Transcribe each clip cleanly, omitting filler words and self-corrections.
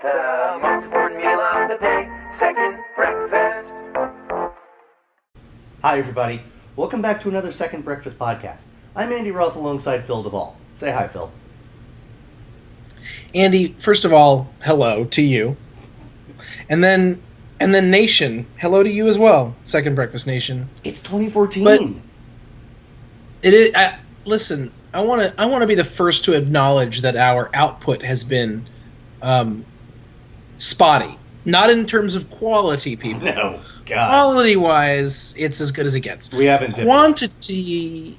The most important meal of the day, second breakfast. Hi, everybody. Welcome back to another Second Breakfast podcast. I'm Andy Roth alongside Phil Duvall. Say hi, Phil. Andy, first of all, hello to you. And then Nation, hello to you as well. Second Breakfast Nation. It's 2014. But it is. Listen, I want to be the first to acknowledge that our output has been spotty. Not in terms of quality, people. No, God. Quality-wise, it's as good as it gets. We haven't dipped Quantity.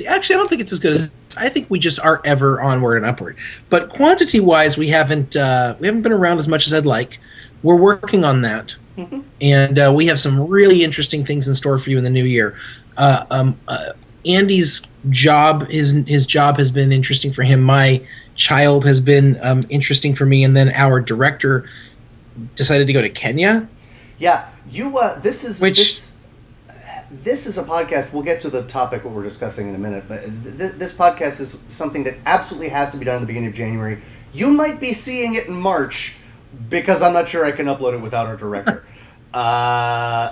Actually, I don't think it's as good as. I think we just are ever onward and upward. But quantity-wise, we haven't been around as much as I'd like. We're working on that, and we have some really interesting things in store for you in the new year. Andy's job, his job has been interesting for him. My child has been interesting for me, and then our director decided to go to Kenya. Yeah, this is a podcast. We'll get to the topic what we're discussing in a minute, but this podcast is something that absolutely has to be done in the beginning of January. You might be seeing it in March because I'm not sure I can upload it without our director.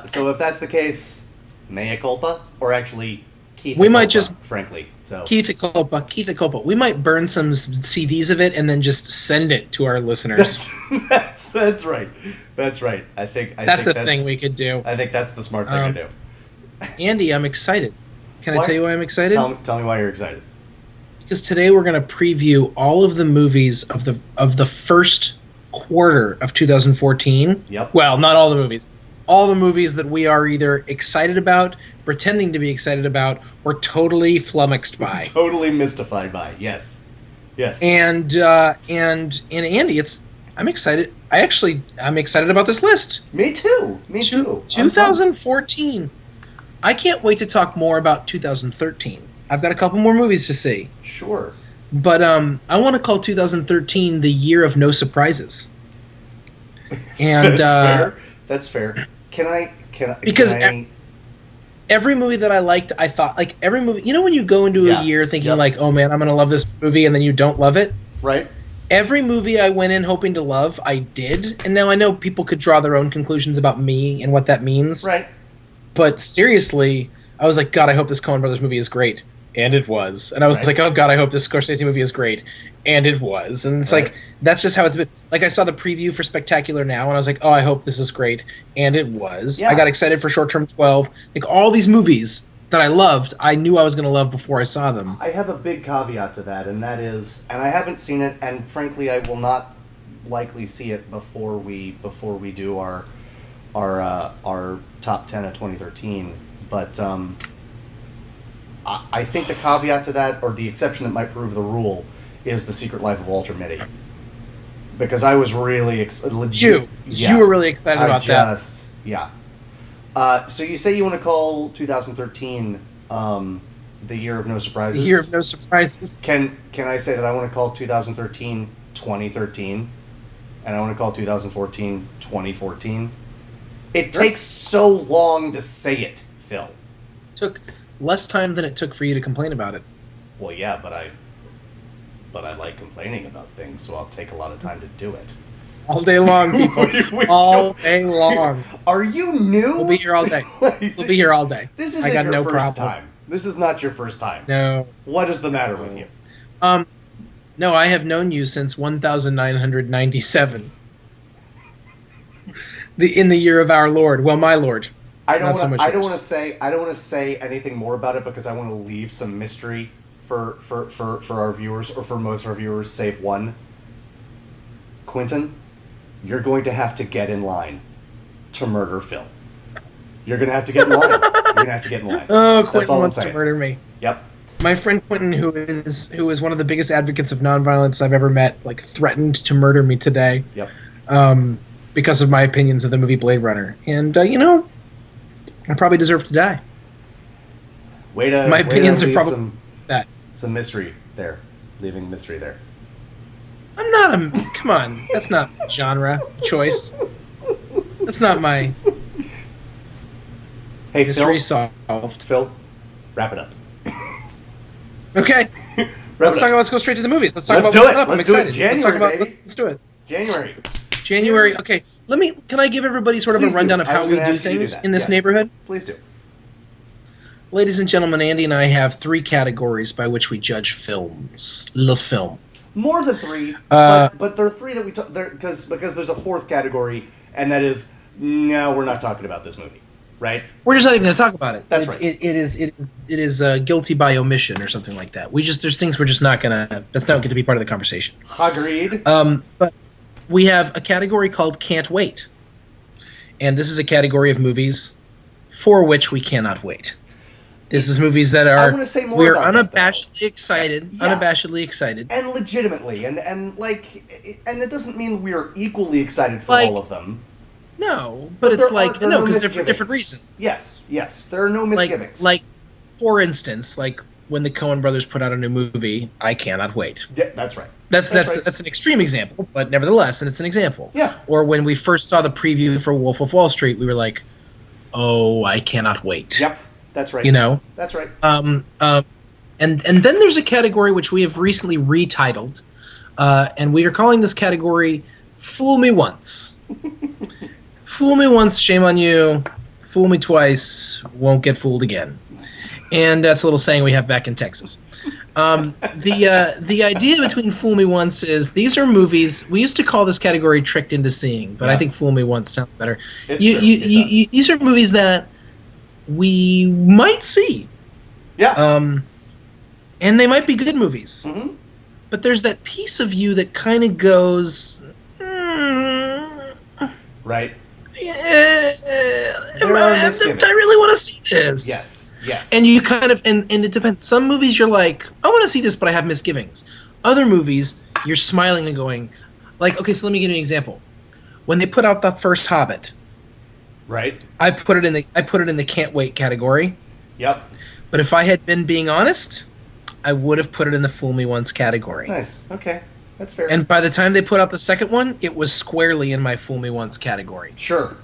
So if that's the case, mea culpa, or actually Keith. We might just, frankly, so Keith culpa. We might burn some CDs of it and then just send it to our listeners. That's right. That's right. I think that's a thing we could do. I think that's the smart thing to do. Andy, I'm excited. Can I tell you why I'm excited? Tell me why you're excited. Because today we're going to preview all of the movies of the first quarter of 2014. Yep. Well, not all the movies. All the movies that we are either excited about, pretending to be excited about, or totally flummoxed by. Totally mystified by. Yes. And Andy, I'm excited. I'm excited about this list. Me too. 2014. I can't wait to talk more about 2013. I've got a couple more movies to see. Sure. But I want to call 2013 the year of no surprises. And That's fair. Can I? Because every movie that I liked, I thought, like, every movie, you know, when you go into a year thinking like, oh man, I'm going to love this movie, and then you don't love it? Right. Every movie I went in hoping to love, I did. And now I know people could draw their own conclusions about me and what that means. Right. But seriously, I was like, God, I hope this Coen Brothers movie is great. And it was. And I was like, oh God, I hope this Scorsese movie is great. And it was. And it's like, that's just how it's been. Like, I saw the preview for Spectacular Now, and I was like, oh, I hope this is great. And it was. Yeah. I got excited for Short Term 12. Like, all these movies that I loved, I knew I was going to love before I saw them. I have a big caveat to that, and that is, and I haven't seen it, and frankly, I will not likely see it before we do our top 10 of 2013. But I think the caveat to that, or the exception that might prove the rule, is The Secret Life of Walter Mitty. Because I was really excited. You were really excited about that. Yeah. So you say you want to call 2013 the year of no surprises? The year of no surprises. Can I say that I want to call 2013 2013, and I want to call 2014 2014? It takes so long to say it, Phil. It took less time than it took for you to complain about it. Well, yeah, but I like complaining about things, so I'll take a lot of time to do it. All day long, people. All day long. Are you new? We'll be here all day. We'll be here all day. This isn't your first time. This is not your first time. No. What is the matter with you? No, I have known you since 1997. In the year of our Lord. Well, my Lord. I don't want to say anything more about it because I want to leave some mystery for our viewers, or for most of our viewers, save one. Quentin, you're going to have to get in line to murder Phil. You're going to have to get in line. Oh, Quentin wants to murder me. Yep. My friend Quentin, who is one of the biggest advocates of nonviolence I've ever met, like, threatened to murder me today. Yep. Because of my opinions of the movie Blade Runner. And, I probably deserve to die. My opinions are probably some mystery there. Leaving mystery there. I'm not come on. That's not genre choice. That's not my... Hey, mystery solved. Phil, wrap it up. Okay. Let's go straight to the movies. Let's do it. Let's do it. January, baby. Let's do it. January. January. Okay, can I give everybody sort of Please a rundown do. of I how was we gonna do ask you to things that. in this Yes. neighborhood? Please do. Ladies and gentlemen, Andy and I have 3 categories by which we judge films. Le film. More than 3, but there are 3 that we talk there because there's a 4th category, and that is no, we're not talking about this movie, right? We're just not even going to talk about it. That's right. It is guilty by omission or something like that. There's things we're just not going to. That's not going to be part of the conversation. Agreed. But we have a category called Can't Wait, and this is a category of movies for which we cannot wait. This is movies that I are wanna say more we're about that, unabashedly excited, Yeah. unabashedly excited. and legitimately, and it doesn't mean we're equally excited for Like, all of them. No, but it's there like are no, no because they're for misgivings. different reasons. Yes, there are no misgivings. Like, for instance, like when the Coen brothers put out a new movie, I cannot wait. Yeah, that's right. That's right. an extreme example, but nevertheless, and it's an example. Yeah. Or when we first saw the preview for Wolf of Wall Street, we were like, "Oh, I cannot wait." Yep, that's right. You know. That's right. And then there's a category which we have recently retitled, and we are calling this category "Fool Me Once." Fool me once, shame on you. Fool me twice, won't get fooled again. And that's a little saying we have back in Texas. The idea between Fool Me Once is these are movies. We used to call this category Tricked Into Seeing, but I think Fool Me Once sounds better. It's true. It does. These are movies that we might see. Yeah. And they might be good movies. Mm-hmm. But there's that piece of you that kind of goes, Right. yeah, There are I misgivings. really want to see this. Yes. And you kind of, and it depends. Some movies you're like, I want to see this, but I have misgivings. Other movies, you're smiling and going, like, okay, so let me give you an example. When they put out the first Hobbit, Right. I put it in the can't wait category. Yep. But if I had been being honest, I would have put it in the Fool Me Once category. Nice. Okay. That's fair. And by the time they put out the second one, it was squarely in my Fool Me Once category. Sure.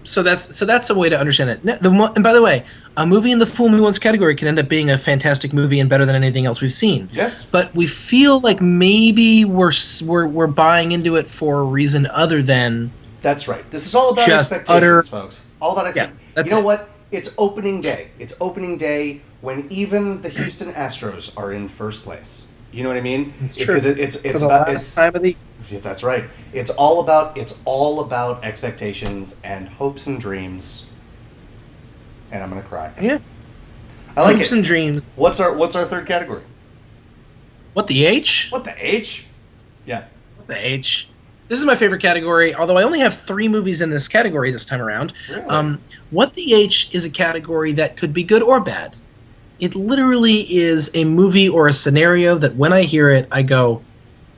So that's a way to understand it. And by the way, a movie in the Fool Me Once category can end up being a fantastic movie and better than anything else we've seen. Yes. But we feel like maybe we're buying into it for a reason other than That's right. This is all about Just expectations, folks. All about expectations. Yeah, that's you know it. what? It's opening day. It's opening day when even the Houston Astros are in first place. You know what I mean? It's true. Because it's for the about last time of the yeah, that's right. It's all about expectations and hopes and dreams. And I'm gonna cry. yeah I like hopes it. and dreams. What's our third category? What the H? What the H? Yeah. What the H? This is my favorite category, although I only have 3 movies in this category this time around. Really? What the H is a category that could be good or bad. It literally is a movie or a scenario that when I hear it, I go,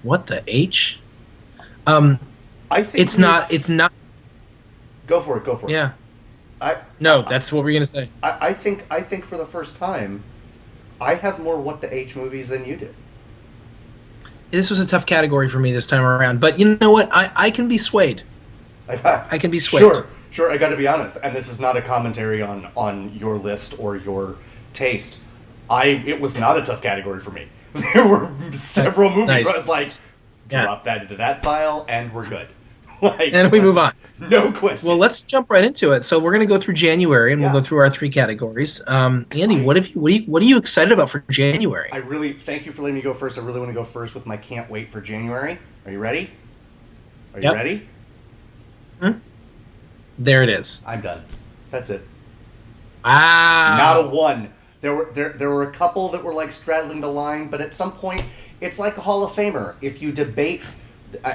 "What the H?" I think It's not. Go for it. Yeah. I No, that's what we're gonna say. I think for the first time, I have more What the H movies than you did. This was a tough category for me this time around, but you know what? I can be swayed. I can be swayed. Sure. I got to be honest, and this is not a commentary on your list or your taste. It was not a tough category for me. There were several movies Nice. where I was like, Yeah. drop that into that file, and we're good. And we move on. No question. Well, let's jump right into it. So we're going to go through January, and Yeah. we'll go through our 3 categories. Andy, what are you excited about for January? I really thank you for letting me go first. I really want to go first with my can't wait for January. Are you ready? Are you Yep. ready? There it is. I'm done. That's it. Wow. Not a one. There were a couple that were like straddling the line, but at some point, it's like a Hall of Famer. If you debate,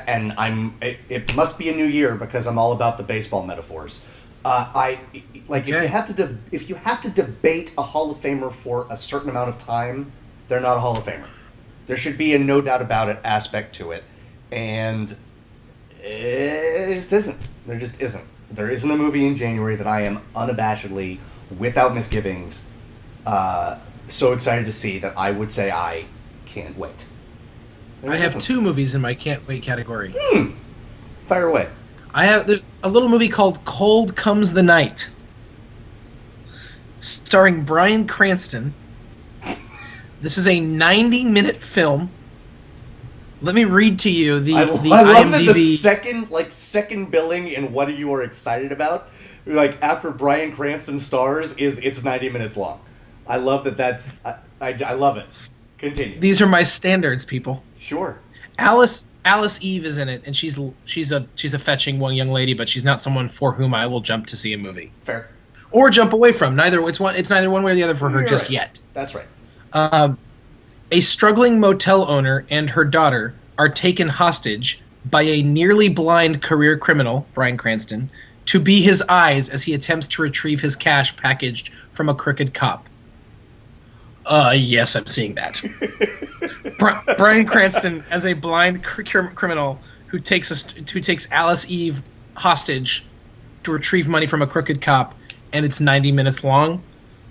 and it must be a new year because I'm all about the baseball metaphors. If you have to debate a Hall of Famer for a certain amount of time, they're not a Hall of Famer. There should be a no doubt about it aspect to it, and it just isn't. There just isn't. There isn't a movie in January that I am unabashedly, without misgivings, so excited to see that I would say I can't wait. There I have isn't. 2 movies in my can't wait category. Fire away. There's a little movie called Cold Comes the Night, starring Bryan Cranston. This is a 90-minute film Let me read to you the I the love that the IMDb. second billing in what you are excited about, like after Bryan Cranston stars, it's 90 minutes long. I love that. I love it. Continue. These are my standards, people. Sure. Alice Eve is in it, and she's a fetching young lady, but she's not someone for whom I will jump to see a movie Fair. or jump away from. It's neither one way or the other for her You're just right. yet. That's right. A struggling motel owner and her daughter are taken hostage by a nearly blind career criminal, Bryan Cranston, to be his eyes as he attempts to retrieve his cash packaged from a crooked cop. Yes, I'm seeing that. Bryan Cranston as a blind criminal who takes Alice Eve hostage to retrieve money from a crooked cop, and it's 90 minutes long.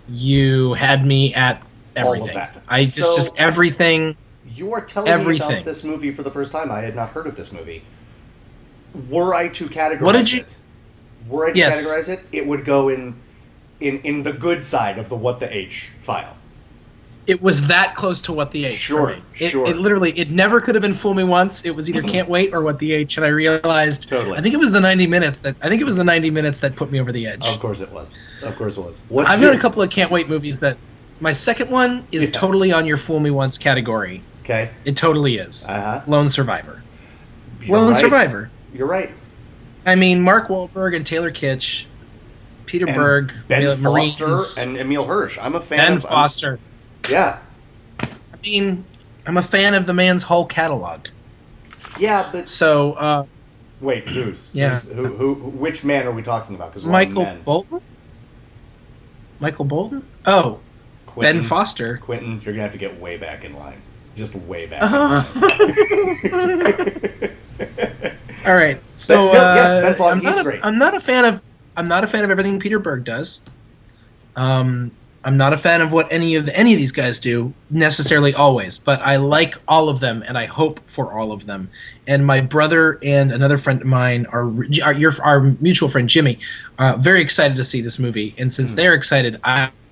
You had me at everything. All of that. Just everything. You are telling me about this movie for the first time. I had not heard of this movie. Were I to categorize it, it would go in the good side of the What the H file. It was that close to What the H. Sure, for me. sure. It literally, it never could have been Fool Me Once. It was either Can't Wait or What the H, and I realized. Totally. I think it was the 90 minutes that put me over the edge. Of course it was. I've got a couple of Can't Wait movies that. My second one is totally on your Fool Me Once category. Okay. It totally is. Uh-huh. Lone Survivor. You're Survivor. You're right. I mean, Mark Wahlberg and Taylor Kitsch, Peter Berg, Ben Marines, Foster, and Emile Hirsch. I'm a fan Ben of Foster. Yeah. I mean, I'm a fan of the man's whole catalog. Yeah, but so. Wait, whose? Yeah. Who? Which man are we talking about? Because Michael Bolton. Michael Bolton. Oh. Quentin, Ben Foster. Quentin, you're gonna have to get way back in line. Just way back. All right. So yes, Ben Foster. He's great. I'm not a fan of everything Peter Berg does. I'm not a fan of what any of these guys do necessarily always, but I like all of them and I hope for all of them. And my brother and another friend of mine, our mutual friend Jimmy, very excited to see this movie. And since they're excited,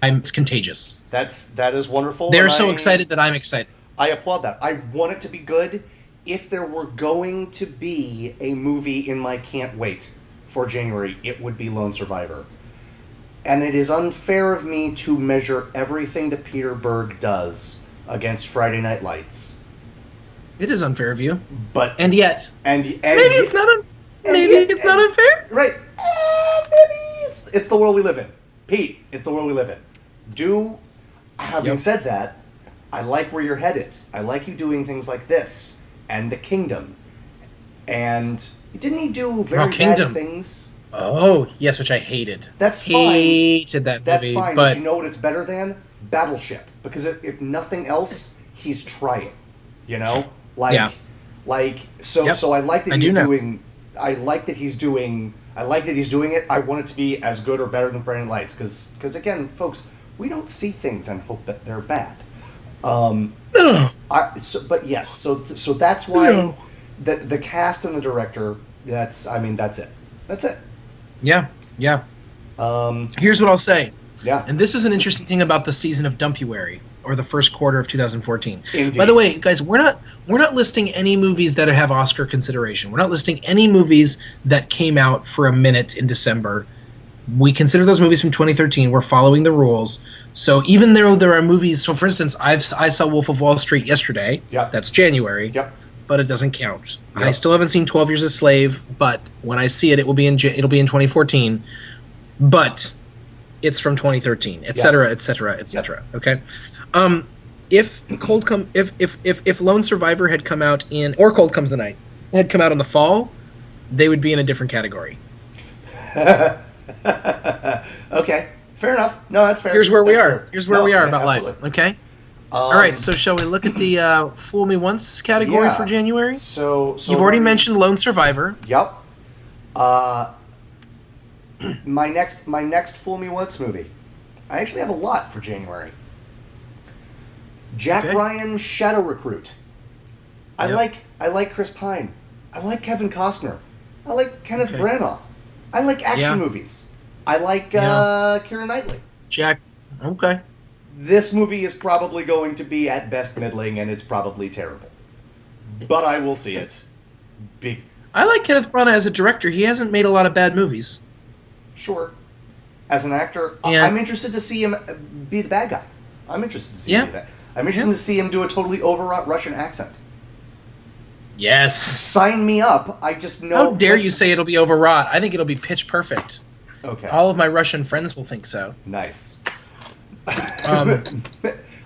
it's contagious. That is wonderful. They're so excited that I'm excited. I applaud that. I want it to be good. If there were going to be a movie in my can't wait for January, it would be Lone Survivor. And it is unfair of me to measure everything that Peter Berg does against Friday Night Lights. It is unfair of you. And yet maybe it's not unfair. Right. Maybe it's the world we live in. Pete, it's the world we live in. Having said that, I like where your head is. I like you doing things like this and The Kingdom. And didn't he do very bad things? Oh, yes, which I hated. That's fine. Hated that movie. That's fine, but you know what it's better than? Battleship. Because if nothing else, he's trying. You know? So I like that he's doing... I like that he's doing it. I want it to be as good or better than Friday Night Lights. Because again, folks, we don't see things and hope that they're bad. But yes, so that's why the cast and the director. That's it. That's it. Yeah. Here's what I'll say. Yeah. And this is an interesting thing about the season of Dumpuary, or the first quarter of 2014. Indeed. By the way, guys, we're not listing any movies that have Oscar consideration. We're not listing any movies that came out for a minute in December. We consider those movies from 2013. We're following the rules. So even though there are movies, so for instance, I saw Wolf of Wall Street yesterday. Yep. That's January. Yep. But it doesn't count. Yep. I still haven't seen 12 Years a Slave, but when I see it, it'll be in 2014. But it's from 2013, et cetera, et cetera, et cetera. Okay. If Lone Survivor had come out or Cold Comes the Night had come out in the fall, they would be in a different category. Okay, fair enough. No, that's fair. Here's where we are. Fair. Here's where we are about absolutely. life. Okay. All right. So shall we look at the Fool Me Once category for January? So you've already mentioned Lone Survivor. Yep. My next Fool Me Once movie. I actually have a lot for January. Jack Ryan, Shadow Recruit. I like Chris Pine. I like Kevin Costner. I like Kenneth Branagh. I like action movies. I like Keira Knightley. Jack. Okay. This movie is probably going to be at best middling, and it's probably terrible. but I will see it. I like Kenneth Branagh as a director. He hasn't made a lot of bad movies. Sure. As an actor, And- I'm interested to see him be the bad guy. I'm interested to see him do that. I'm interested to see him do a totally overwrought Russian accent. Yes. Sign me up. I just know. How dare you say it'll be overwrought? I think it'll be pitch perfect. Okay. All of my Russian friends will think so. Nice. Um,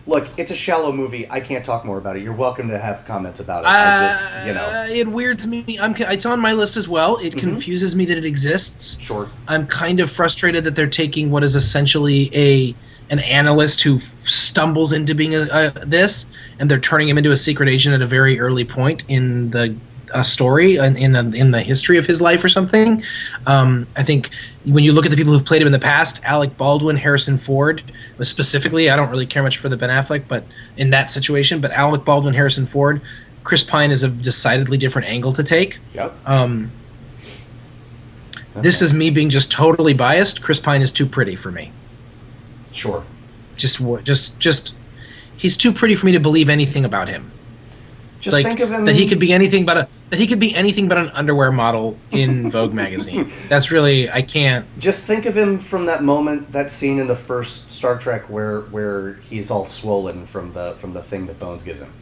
Look, it's a shallow movie. I can't talk more about it. You're welcome to have comments about it. I just, you know. It weirds me. It's on my list as well. It confuses me that it exists. Sure. I'm kind of frustrated that they're taking what is essentially an analyst who stumbles into being this, and they're turning him into a secret agent at a very early point in the story in the history of his life or something. I think when you look at the people who've played him in the past, Alec Baldwin, Harrison Ford, specifically, I don't really care much for the Ben Affleck, but in that situation, but Alec Baldwin, Harrison Ford, Chris Pine is a decidedly different angle to take. Yep. This is me being just totally biased. Chris Pine is too pretty for me. Sure. Just he's too pretty for me to believe anything about him. Just think of him that he could be anything but an underwear model in Vogue magazine. That's really, I can't. Just think of him from that moment, that scene in the first Star Trek where he's all swollen from the thing that Bones gives him.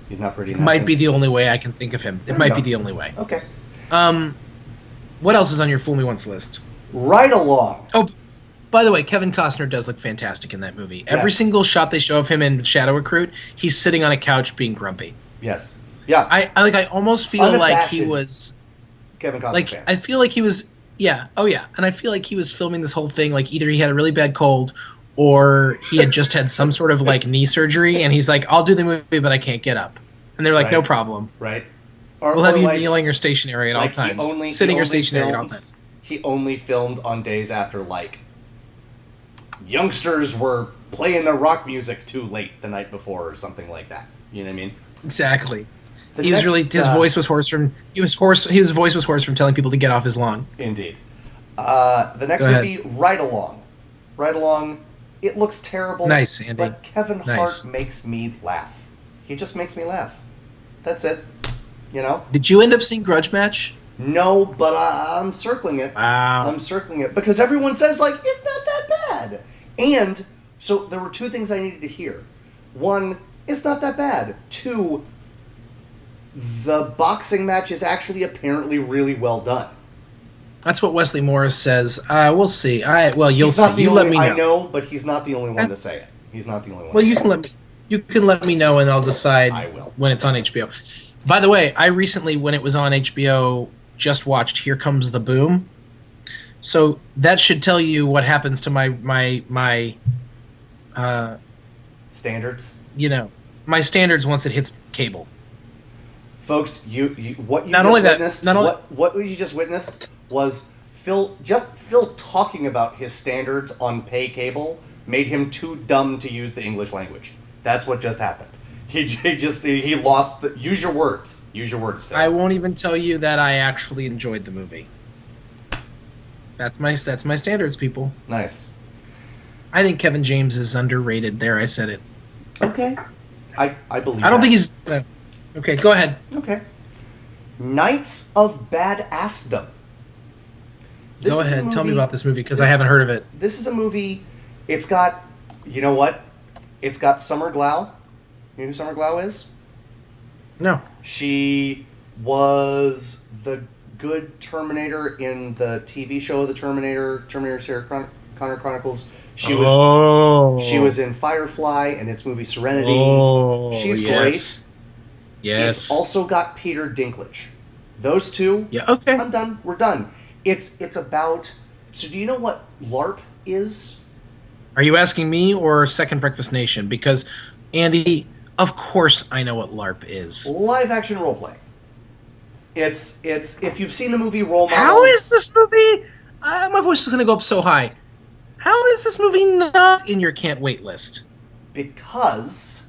He's not pretty. Might be the only way I can think of him. It might be the only way. Okay. What else is on your Fool Me Once list? Right along. Oh, by the way, Kevin Costner does look fantastic in that movie. Every single shot they show of him in Shadow Recruit, he's sitting on a couch being grumpy. Yes. Yeah. I almost feel like he was Kevin Costner like fan. I feel like he was and I feel like he was filming this whole thing like either he had a really bad cold or he had just had some sort of like knee surgery and he's like, I'll do the movie but I can't get up. And they're like, no problem. Right. We'll have you kneeling or stationary at all like times. Sitting or stationary at all times. He only filmed on days after like youngsters were playing their rock music too late the night before or something like that. You know what I mean? Exactly. His voice was hoarse from his voice was hoarse from telling people to get off his lawn. Indeed. The next movie, Right Along. Right Along. It looks terrible. Nice, Andy. But Kevin Hart makes me laugh. He just makes me laugh. That's it. You know? Did you end up seeing Grudge Match? No, but I'm circling it. Wow. I'm circling it because everyone says like it's not that bad. And so there were two things I needed to hear. One, it's not that bad. Two, the boxing match is actually apparently really well done. That's what Wesley Morris says. We'll see. You'll see. You let me know. I know, but he's not the only one to say it. He's not the only one. Well, you can let me know, and I'll decide when it's on HBO. By the way, I recently, when it was on HBO, just watched Here Comes the Boom. So that should tell you what happens to my standards. You know, my standards once it hits cable. Folks, what you just witnessed was Phil talking about his standards on pay cable made him too dumb to use the English language. That's what just happened. He lost the use your words. Use your words, Phil. I won't even tell you that I actually enjoyed the movie. That's my standards, people. Nice. I think Kevin James is underrated. There, I said it. Okay. I believe I don't think he's... okay, go ahead. Okay. Knights of Badassdom. Go ahead. Tell me about this movie, because I haven't heard of it. This is a movie... It's got... You know what? It's got Summer Glau. You know who Summer Glau is? No. She was the good Terminator in the TV show of the Terminator Sarah Connor Chronicles. She was in Firefly and its movie Serenity. She's great. Yes. It's also got Peter Dinklage. Those two. Yeah. Okay. I'm done. We're done. It's about. So do you know what LARP is? Are you asking me or Second Breakfast Nation? Because Andy, of course I know what LARP is. Live action role playing. It's if you've seen the movie Role Models. How is this movie? My voice is going to go up so high. How is this movie not in your can't wait list? Because.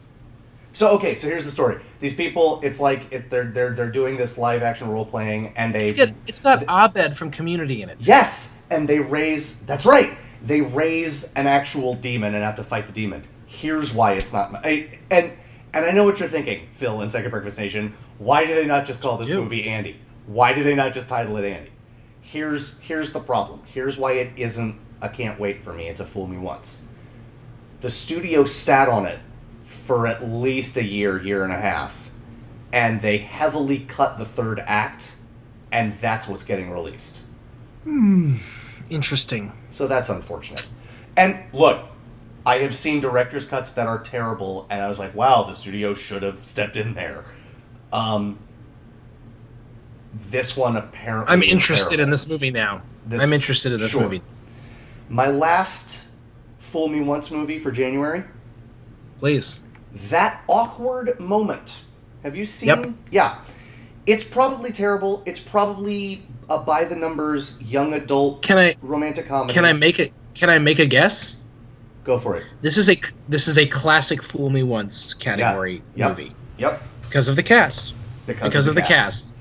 So here's the story. These people, it's like they're doing this live action role playing, and it's got Abed from Community in it. Yes, and they raise. That's right. They raise an actual demon and have to fight the demon. Here's why it's not. And And I know what you're thinking, Phil and Second Breakfast Nation. Why do they not just call this movie Andy? Why do they not just title it Andy? Here's the problem. Here's why it isn't a can't wait for me. It's a fool me once. The studio sat on it for at least a year and a half, and they heavily cut the third act, and that's what's getting released. Interesting. So that's unfortunate. And look, I have seen director's cuts that are terrible, and I was like, wow, the studio should have stepped in there. This one apparently I'm interested in this movie now. I'm interested in this movie. My last Fool Me Once movie for January. Please. That Awkward Moment. Have you seen? Yep. Yeah. It's probably terrible. It's probably a by the numbers young adult romantic comedy. Can I make a guess? Go for it. This is a classic Fool Me Once category movie. Yep. Because of the cast. Because of the cast.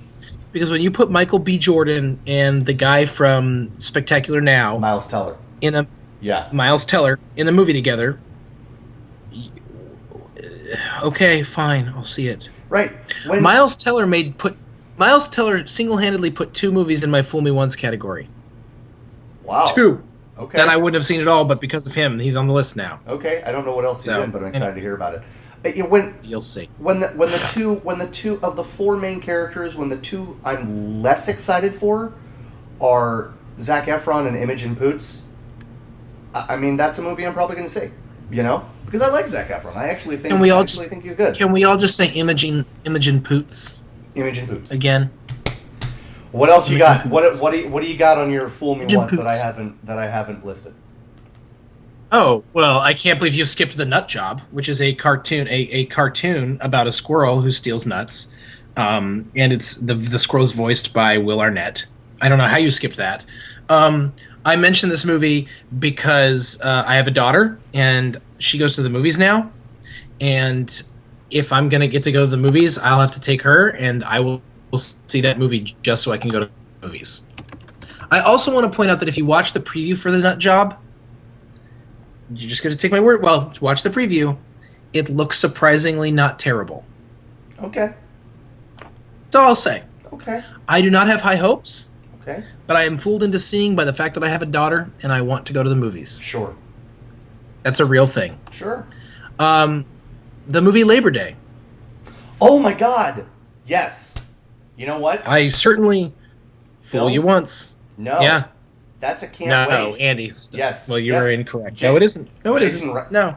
Because when you put Michael B. Jordan and the guy from Spectacular Now, Miles Teller in a movie together, okay, fine, I'll see it. Right. Miles Teller single-handedly put 2 movies in my Fool Me Once category. Wow. 2. Okay. That I wouldn't have seen at all, but because of him, he's on the list now. Okay, I don't know what else he's in, but I'm excited to hear about it. You'll see. When the two of the 4 main characters, when the 2 I'm less excited for are Zac Efron and Imogen Poots. I mean, that's a movie I'm probably going to see. You know, because I like Zac Efron. I actually think think he's good. Can we all just say Imogen Poots? Imogen Poots again. What else you got? What do you got on your Fool Me Once that I haven't listed? Oh, well, I can't believe you skipped The Nut Job, which is a cartoon about a squirrel who steals nuts. And it's the squirrel's voiced by Will Arnett. I don't know how you skipped that. I mentioned this movie because I have a daughter, and she goes to the movies now. And if I'm going to get to go to the movies, I'll have to take her, and I will see that movie just so I can go to the movies. I also want to point out that if you watch the preview for The Nut Job, you're just going to take my word. Well, watch the preview. It looks surprisingly not terrible. Okay. That's all I'll say. Okay. I do not have high hopes. Okay. But I am fooled into seeing by the fact that I have a daughter and I want to go to the movies. Sure. That's a real thing. Sure. The movie Labor Day. Oh my God. Yes. You know what? I certainly fool you once. No. Yeah. That's a can't wait. No, Andy. Yes. Well, you are incorrect. No, it isn't. No, it isn't. No.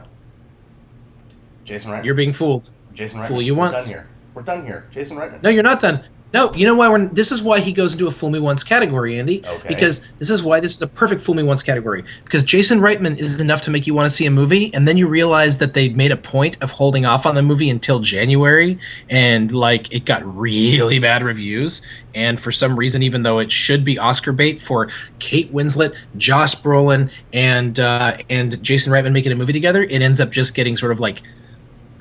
Jason Reitman. You're being fooled. Jason Reitman. Fool you once. We're done here. Jason Reitman. No, you're not done. No, you know why this is why he goes into a Fool Me Once category, Andy. Okay. Because this is why this is a perfect Fool Me Once category. Because Jason Reitman is enough to make you want to see a movie, and then you realize that they made a point of holding off on the movie until January, and like it got really bad reviews. And for some reason, even though it should be Oscar bait for Kate Winslet, Josh Brolin, and Jason Reitman making a movie together, it ends up just getting sort of like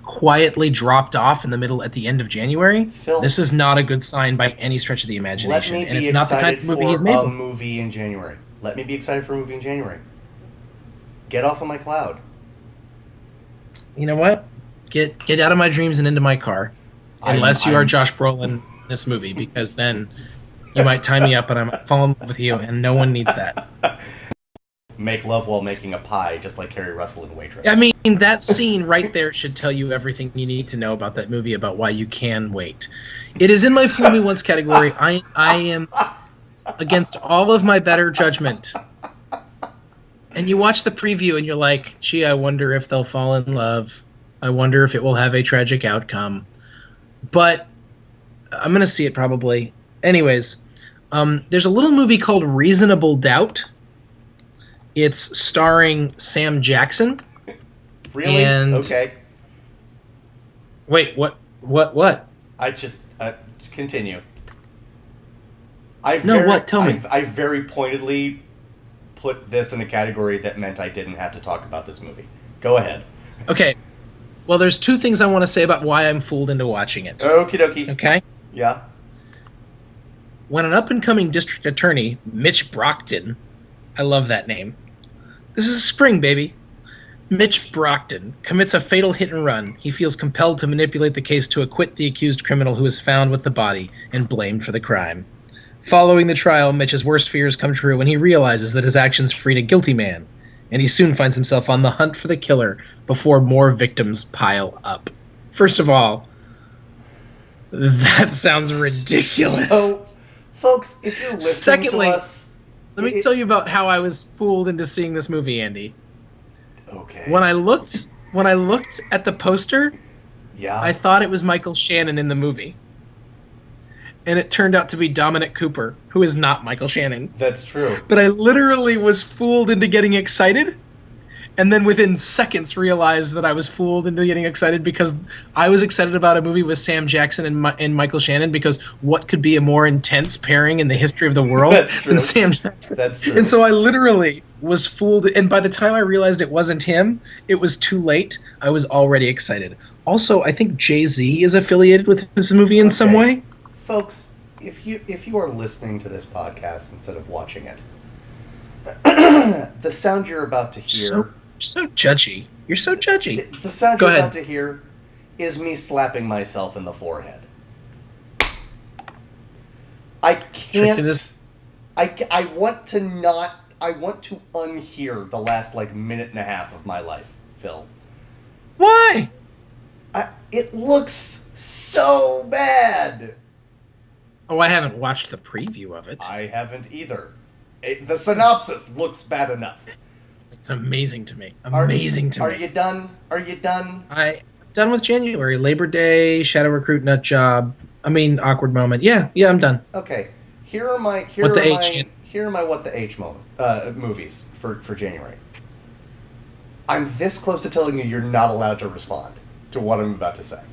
quietly dropped off in the middle at the end of January. Phil, this is not a good sign by any stretch of the imagination. Let me be and it's not the kind of movie he's made. A movie in January. Let me be excited for a movie in January. Get off of my cloud. You know what? Get out of my dreams and into my car. Unless you are Josh Brolin in this movie, because then you might tie me up and I might fall in love with you, and no one needs that. Make love while making a pie, just like Carrie Russell in Waitress. I mean, that scene right there should tell you everything you need to know about that movie, about why you can wait. It is in my Fool Me Once category. I am against all of my better judgment. And you watch the preview and you're like, gee, I wonder if they'll fall in love. I wonder if it will have a tragic outcome. But I'm going to see it probably. Anyways, there's a little movie called Reasonable Doubt. It's starring Sam Jackson. Really? Okay. Wait, what? I just continue. Tell me. I very pointedly put this in a category that meant I didn't have to talk about this movie. Go ahead. Okay. Well, there's 2 things I want to say about why I'm fooled into watching it. Okie dokie. Okay? Yeah. When an up-and-coming district attorney, Mitch Brockton, I love that name. This is spring, baby. Mitch Brockton commits a fatal hit and run. He feels compelled to manipulate the case to acquit the accused criminal who is found with the body and blamed for the crime. Following the trial, Mitch's worst fears come true when he realizes that his actions freed a guilty man, and he soon finds himself on the hunt for the killer before more victims pile up. First of all, that sounds ridiculous. So, folks, if you're listening Secondly, to us... let me tell you about how I was fooled into seeing this movie, Andy. Okay. When I looked at the poster, Yeah. I thought it was Michael Shannon in the movie. And it turned out to be Dominic Cooper, who is not Michael Shannon. That's true. But I literally was fooled into getting excited, and then within seconds realized that I was fooled into getting excited because I was excited about a movie with Sam Jackson and Michael Shannon, because what could be a more intense pairing in the history of the world That's true. than Sam Jackson? That's true. And so I literally was fooled, and by the time I realized it wasn't him, it was too late. I was already excited. Also, I think Jay-Z is affiliated with this movie in some way. Folks, if you are listening to this podcast instead of watching it, the sound you're about to hear... So judgy. You're so judgy. The sound Go you're ahead. about to hear is me slapping myself in the forehead. I can't... I want to not... I want to unhear the last, minute and a half of my life, Phil. Why? It looks so bad! Oh, I haven't watched the preview of it. I haven't either. The synopsis looks bad enough. It's amazing to me. Amazing to me. Are you done? Are you done? I'm done with January. Labor Day, Shadow Recruit, Nut Job. Awkward moment. Yeah, I'm done. Okay. Here are my What the H movies for January. I'm this close to telling you you're not allowed to respond to what I'm about to say.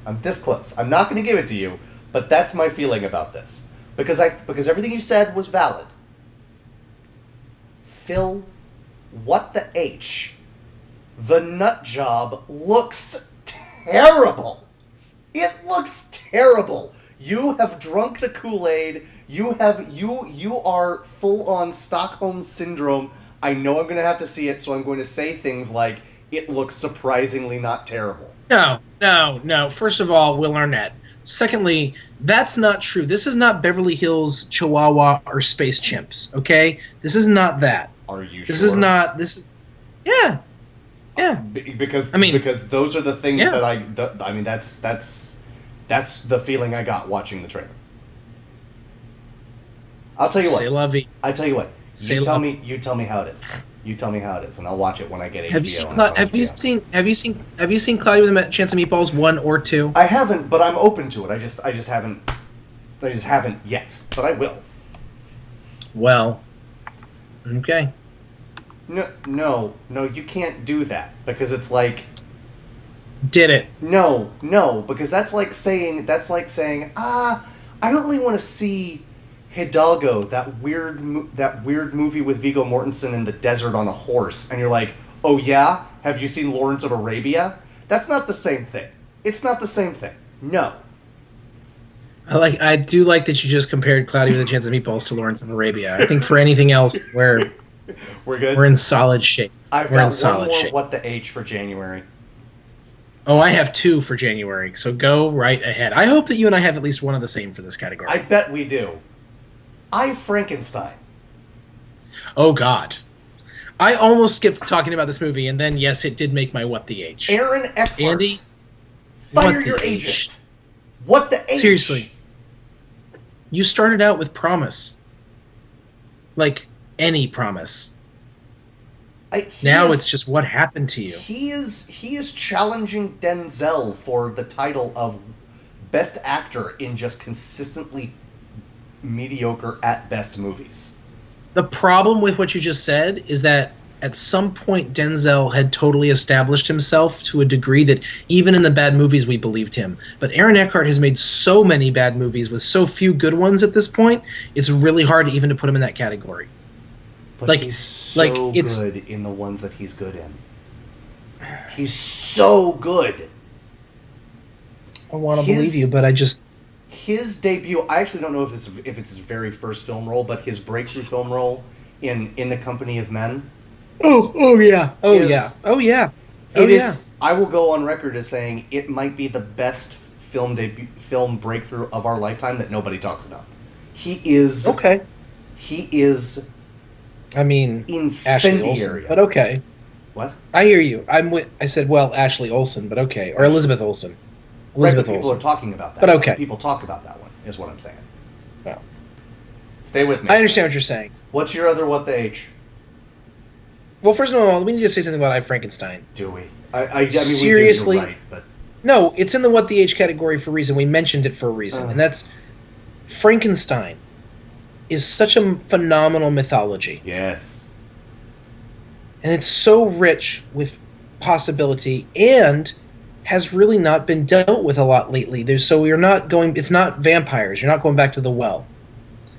I'm this close. I'm not going to give it to you, but that's my feeling about this. Because everything you said was valid. Phil, what the H? The Nut Job looks terrible. It looks terrible. You have drunk the Kool-Aid. You are full on Stockholm Syndrome. I know I'm going to have to see it, so I'm going to say things like, it looks surprisingly not terrible. No. First of all, Will Arnett. Secondly, that's not true. This is not Beverly Hills, Chihuahua, or Space Chimps, okay? This is not that. Are you sure? This is not... Yeah. Because those are the things that that's the feeling I got watching the trailer. I'll tell you what. C'est la vie. I tell you what. C'est You la- tell me how it is. You tell me how it is, and I'll watch it when I get HBO. Have you seen Cloudy with a Chance of Meatballs 1 or 2? I haven't, but I'm open to it. I just haven't yet, but I will. Well, okay. No, you can't do that because it's like. Did it? No, because that's like saying I don't really want to see Hidalgo, that weird movie with Viggo Mortensen in the desert on a horse, and you're like, oh yeah, have you seen Lawrence of Arabia? That's not the same thing. It's not the same thing. No. I do like that you just compared Cloudy with a Chance of Meatballs to Lawrence of Arabia. I think for anything else, we're good. We're in solid shape. We're in solid shape. What the H for January? Oh, I have 2 for January, so go right ahead. I hope that you and I have at least one of the same for this category. I bet we do. I Frankenstein. Oh, God. I almost skipped talking about this movie, and then, yes, it did make my What the H. Aaron Eckhart. Andy, fire what your the agent. H? What the H? Seriously. You started out with promise. Like, any promise. It's just what happened to you. He is challenging Denzel for the title of Best Actor in just consistently mediocre at best movies. The problem with what you just said is that at some point Denzel had totally established himself to a degree that even in the bad movies we believed him. But Aaron Eckhart has made so many bad movies with so few good ones at this point, it's really hard even to put him in that category. But he's so good in the ones that he's good in. He's so good. I want to believe you, but I just... His debut, I actually don't know if it's his very first film role, but his breakthrough film role in The Company of Men, Oh yeah. Oh is- yeah. Oh yeah. It Oh yeah. is. I will go on record as saying it might be the best film breakthrough of our lifetime that nobody talks about. He is. Okay. He is I mean, Ashley incendiary. Olsen, but okay. What? I hear you. I said, well, Ashley Olsen, but okay, or Elizabeth Olsen. Elizabeth Right, but people Olsen. are talking about that. But okay. People talk about that one. Is what I'm saying. Well, Stay with me. I understand what you're saying. What's your other what the H? Well, first of all, we need to say something about I Frankenstein. Do we? I mean, Seriously? we do, you're right, but No, it's in the what the H category for a reason. We mentioned it for a reason, and that's Frankenstein is such a phenomenal mythology. yes. And it's so rich with possibility and has really not been dealt with a lot lately. It's not vampires. You're not going back to the well.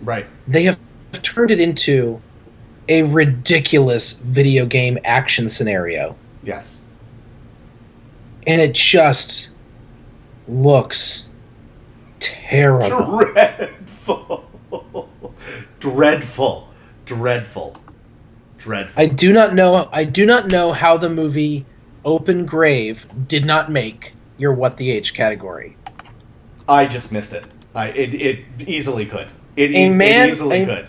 Right. They have turned it into a ridiculous video game action scenario. Yes. And it just looks terrible. Dreadful. Dreadful. Dreadful. Dreadful. I do not know how the movie Open Grave did not make your what the H category. I just missed it. It easily could. It man- easily a- could.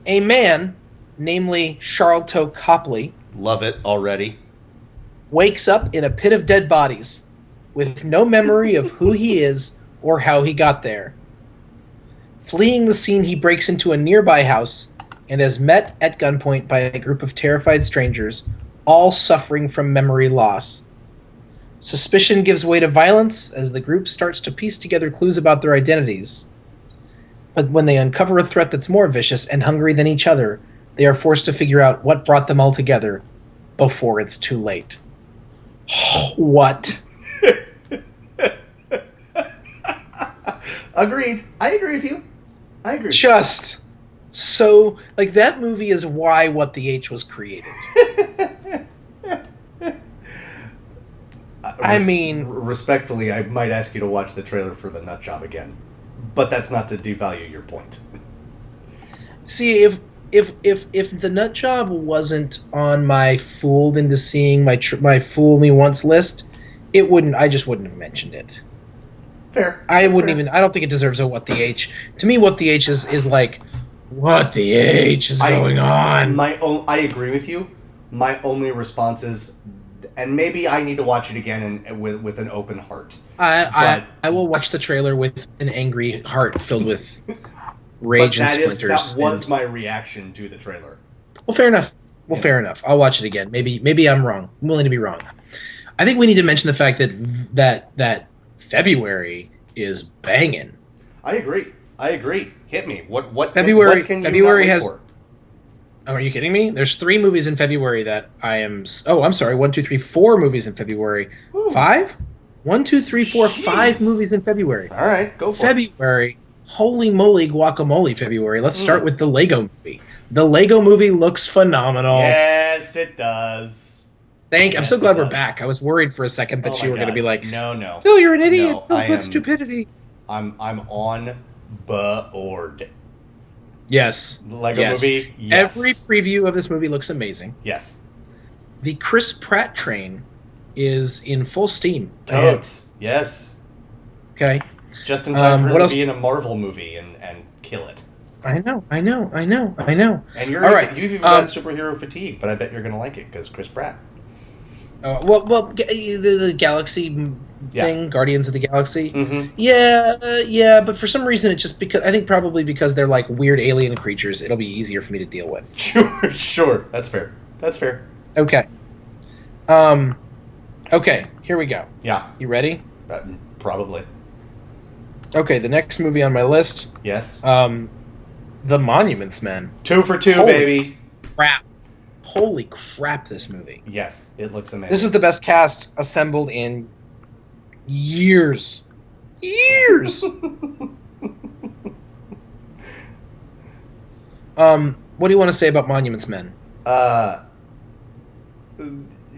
A man, namely Charlton Copley, Love it already. wakes up in a pit of dead bodies with no memory of who he is or how he got there. Fleeing the scene, he breaks into a nearby house and is met at gunpoint by a group of terrified strangers, all suffering from memory loss. Suspicion gives way to violence as the group starts to piece together clues about their identities. But when they uncover a threat that's more vicious and hungry than each other, they are forced to figure out what brought them all together before it's too late. What? Agreed. I agree with you. I agree. Just so, like, that movie is why What the H was created. I mean, respectfully, I might ask you to watch the trailer for The Nut Job again, but that's not to devalue your point. see, if the Nut Job wasn't on my fooled into seeing my fool me once list, I just wouldn't have mentioned it. Fair. I That's wouldn't fair. even. I don't think it deserves a what the H. To me, what the H is like, what the H is going on? I agree with you. My only response is, and maybe I need to watch it again and with an open heart. I will watch the trailer with an angry heart filled with rage and splinters. That was my reaction to the trailer. Well, fair enough. Well, Yeah. fair enough. I'll watch it again. Maybe I'm wrong. I'm willing to be wrong. I think we need to mention the fact that February is banging. I agree. Hit me. What February- What can you February not wait has- for? Oh, are you kidding me? There's 3 movies in February that I am. Oh, I'm sorry. 1, 2, 3, 4 movies in February. Ooh. 5? 1, 2, 3, 4, 5 Jeez. movies in February. All right, go for it. February. Holy moly, guacamole! February. Let's start with the Lego Movie. The Lego Movie looks phenomenal. Yes, it does. I'm Yes, so glad it we're does. back. I was worried for a second that Oh you my were going to God. be like, no. Phil, you're an idiot. No, Phil, I what am- stupidity. I'm on board. Yes. The Lego Yes. Movie. Yes. Every preview of this movie looks amazing. Yes. The Chris Pratt train is in full steam. ahead. Totes. Yes. Okay. Just in time for what him else? to be in a Marvel movie and kill it. I know. And you're All right, you've even got superhero fatigue, but I bet you're gonna like it because Chris Pratt. The Galaxy Yeah. thing, Guardians of the Galaxy. Mm-hmm. Yeah, but for some reason, it's just because I think probably because they're like weird alien creatures, it'll be easier for me to deal with. Sure. That's fair. Okay. Okay, here we go. Yeah. You ready? Probably. Okay, the next movie on my list, Yes. The Monuments Men. 2 for 2, Holy baby. Crap. Holy crap, this movie. Yes, it looks amazing. This is the best cast assembled in years. Years! What do you want to say about Monuments Men?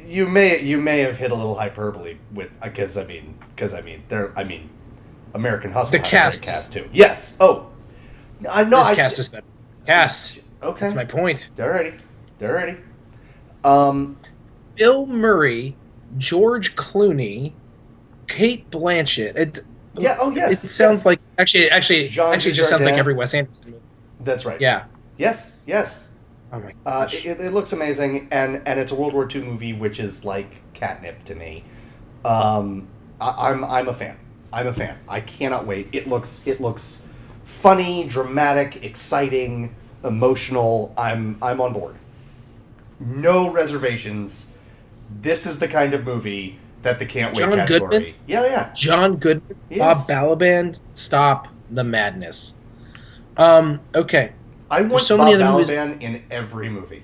You may have hit a little hyperbole with because American Hustle The had a great cast cast too. Yes. Oh, I know. This cast is better. Cast. Okay. That's my point. They're ready. Bill Murray, George Clooney, Kate Blanchett. Yeah. Oh, yes. It sounds yes. like actually Jean it just sounds like Dujardin. every Wes Anderson movie. That's right. Yeah. Yes. Yes. Oh my gosh. It looks amazing, and it's a World War II movie, which is like catnip to me. I'm a fan. I'm a fan. I cannot wait. It looks funny, dramatic, exciting, emotional. I'm on board. No reservations. This is the kind of movie that the can't wait John category. Goodman? Yeah. John Goodman, Yes. Bob Balaban, stop the madness. Okay. I want so Bob many other movies- Balaban in every movie.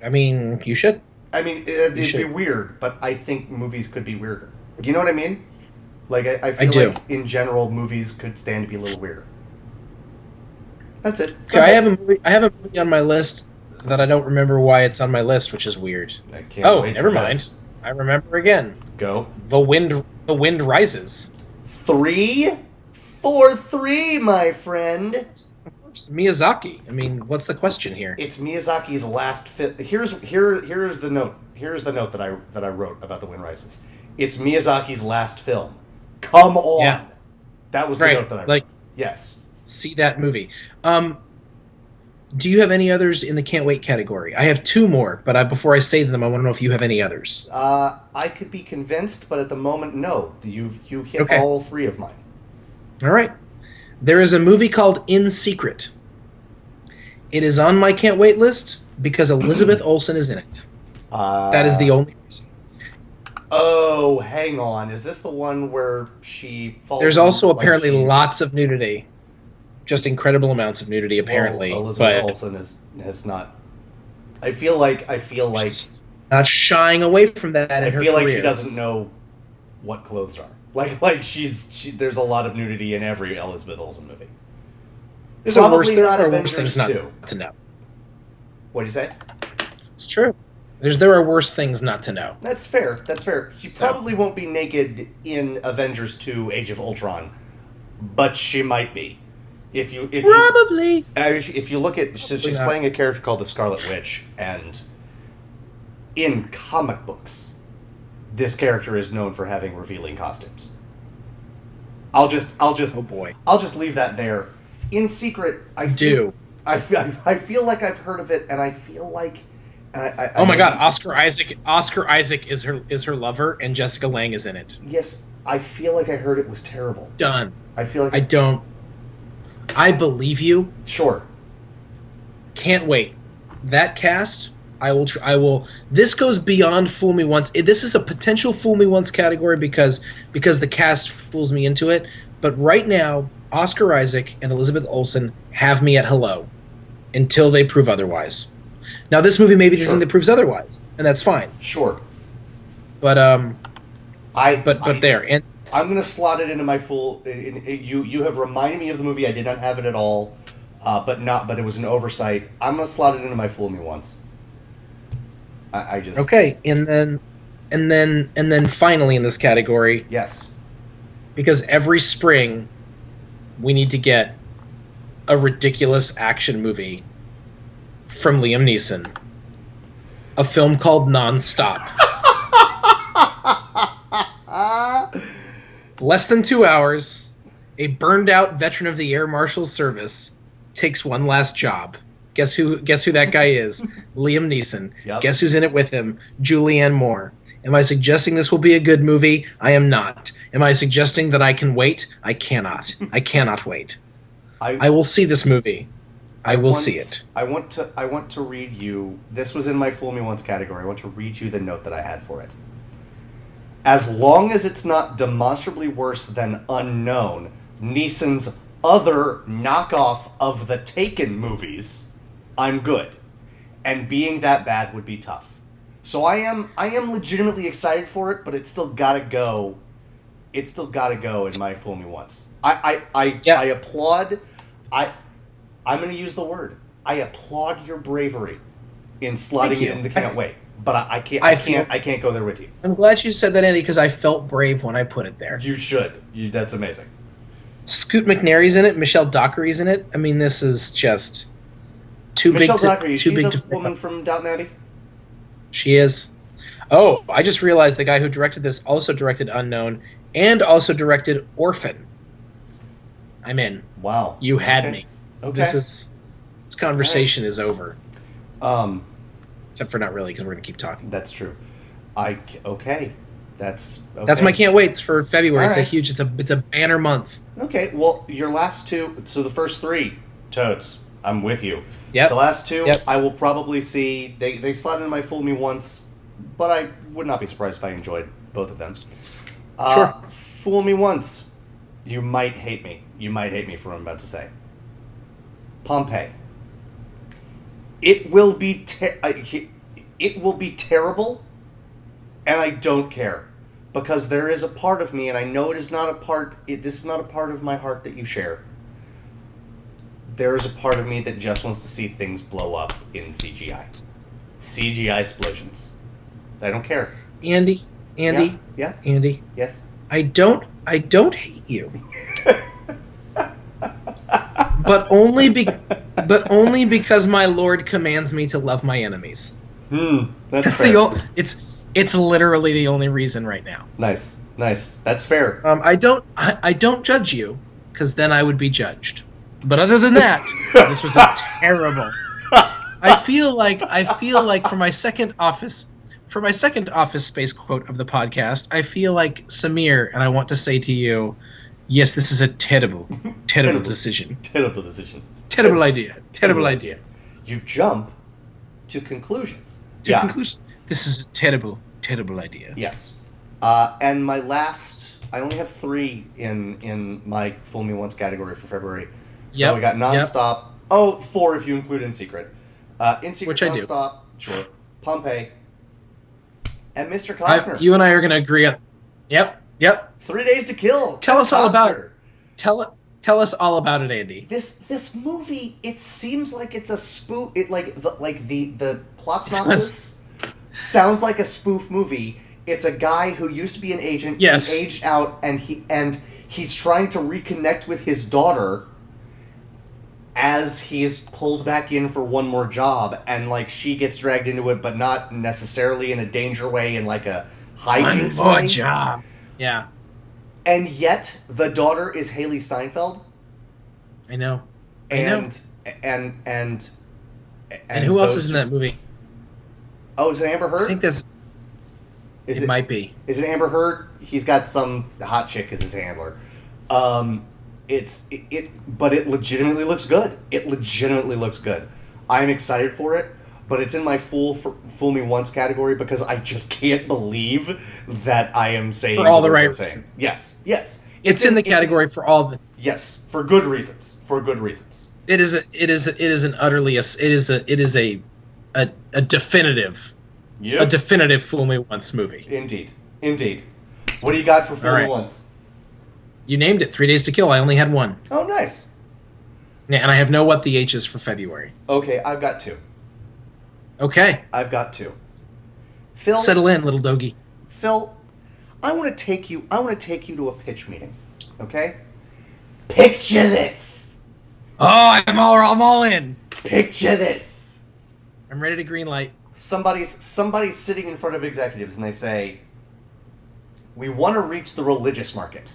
I mean, you should. I mean, it'd be should. weird, but I think movies could be weirder. You know what I mean? Like, I feel do. like, in general, movies could stand to be a little weirder. That's it. Okay, I have a movie on my list that I don't remember why it's on my list, which is weird. I can't Oh, wait never for mind. this. I remember again. Go. The Wind Rises. 3, 4, 3, my friend. Of course, Miyazaki. I mean, what's the question here? It's Miyazaki's last film. Here's the note. Here's the note that I wrote about The Wind Rises. It's Miyazaki's last film. Come on. Yeah. That was the Right, note that I wrote. like- Yes. See that movie. Do you have any others in the can't wait category? I have two more, but before I say them, I want to know if you have any others. I could be convinced, but at the moment, no. You hit Okay. all 3 of mine. All right. There is a movie called In Secret. It is on my can't wait list because Elizabeth Olsen is in it. That is the only reason. Oh, hang on. Is this the one where she falls? There's in- also like apparently she's- lots of nudity. Just incredible amounts of nudity, apparently. Well, Elizabeth but Olsen has not. I feel like she's not shying away from that. I in her feel like she career. doesn't know what clothes are. Like there's a lot of nudity in every Elizabeth Olsen movie. There Probably not are worse Avengers things not 2. to know. What do you say? It's true. There are worse things not to know. That's fair. That's fair. She So- probably won't be naked in Avengers 2: Age of Ultron, but she might be. If you Probably. if you look at she's not. playing a character called the Scarlet Witch, and in comic books, this character is known for having revealing costumes. I'll just Oh boy. I'll just leave that there. In Secret, I feel like I've heard of it, and I feel like Oh my God, Oscar Isaac is her lover, and Jessica Lange is in it. Yes, I feel like I heard it was terrible. Done. I feel like I don't. I believe you. sure. Can't wait. That cast, I will. This goes beyond Fool Me Once. This is a potential Fool Me Once category because the cast fools me into it. But right now, Oscar Isaac and Elizabeth Olsen have me at hello until they prove otherwise. Now, this movie may be the Sure. thing that proves otherwise, and that's fine. Sure. But I there and I'm gonna slot it into my full. You have reminded me of the movie. I did not have it at all, but it was an oversight. I'm gonna slot it into my Fool Me Once. I just okay, and then finally in this category, yes. because every spring we need to get a ridiculous action movie from Liam Neeson, a film called Non-Stop. Less than 2 hours, a burned-out veteran of the Air Marshal Service takes one last job. Guess who that guy is? Liam Neeson. Yep. Guess who's in it with him? Julianne Moore. Am I suggesting this will be a good movie? I am not. Am I suggesting that I can wait? I cannot. I cannot wait. I will see this movie. I will see it. I want to read you. This was in my Fool Me Once category. I want to read you the note that I had for it. As long as it's not demonstrably worse than Unknown, Neeson's other knockoff of the Taken movies, I'm good. And being that bad would be tough. So I am legitimately excited for it, but it's still gotta go. It's still gotta go in my Fool Me Once. I applaud. I'm gonna use the word. I applaud your bravery in slotting it in the can't wait. But I can't go there with you. I'm glad you said that, Andy, because I felt brave when I put it there. You should. That's amazing. Scoot McNairy's in it. Michelle Dockery's in it. I mean, this is just too Michelle big to Dockery, is too she big the to woman from Downton Abbey? She is. Oh, I just realized the guy who directed this also directed Unknown and also directed Orphan. I'm in. Wow. You had Okay. me. Okay. This conversation is over. Um, Except for not really, because we're going to keep talking. that's true. Okay. That's okay. That's my can't waits for February. All It's right. a huge, it's a banner month. Okay. Well, your last two. So the first three, totes. I'm with you. Yep. The last two, Yep. I will probably see. They slide into my Fool Me Once, but I would not be surprised if I enjoyed both of them. Sure. Fool Me Once. You might hate me. You might hate me for what I'm about to say. Pompeii. It will be it will be terrible, and I don't care, because there is a part of me, and I know it is not a part. This is not a part of my heart that you share. There is a part of me that just wants to see things blow up in CGI. CGI explosions. I don't care. Andy, Yeah. Andy, Yes. I don't hate you. but only because my Lord commands me to love my enemies. That's the fair. it's literally the only reason right now. Nice. That's fair. I don't judge you, because then I would be judged. But other than that, this was a terrible. I feel like for my second office space quote of the podcast, I feel like Samir, and I want to say to you, yes, this is a terrible decision. Terrible decision. Terrible idea. You jump to conclusions. Conclusion. This is a terrible idea. Yes. And my last, I only have 3 in my Fool Me Once category for February. So Yep, we got Nonstop. yep. Oh, 4 if you include In Secret. In Secret, Which I do. Nonstop. Sure. Pompeii. And Mr. Costner. You and I are going to agree on. Yep. 3 Days to Kill. Tell us all about Costner. it. Tell us all about it, Andy. This movie, it seems like it's a spoof. It the plot synopsis sounds like a spoof movie. It's a guy who used to be an agent. Yes. He aged out, and he's trying to reconnect with his daughter as he's pulled back in for one more job, and like she gets dragged into it, but not necessarily in a danger way, in like a hijinks One more way. job. Yeah, And yet the daughter is Haley Steinfeld. I know. And who else those is in two- that movie? Oh, is it Amber Heard? I think that's. Is it might be. Is it Amber Heard? He's got some hot chick as his handler. But it legitimately looks good. It legitimately looks good. I'm excited for it, but it's in my Fool Me Once category because I just can't believe that I am saying For all the words right I'm saying. reasons. Yes. It's in the category for all the. Yes, for good reasons. It is an utterly it is a definitive Yep. a definitive Fool Me Once movie. Indeed. What do you got for Fool All Me right. Once? You named it. 3 Days to Kill. I only had one, Oh, nice. and I have no what the H is for February. Okay, I've got 2. Okay, Phil, settle in, little doggy. Phil, I want to take you to a pitch meeting. Okay? Picture this. Oh, I'm all in. Picture this. I'm ready to green light. Somebody's sitting in front of executives and they say, "We want to reach the religious market."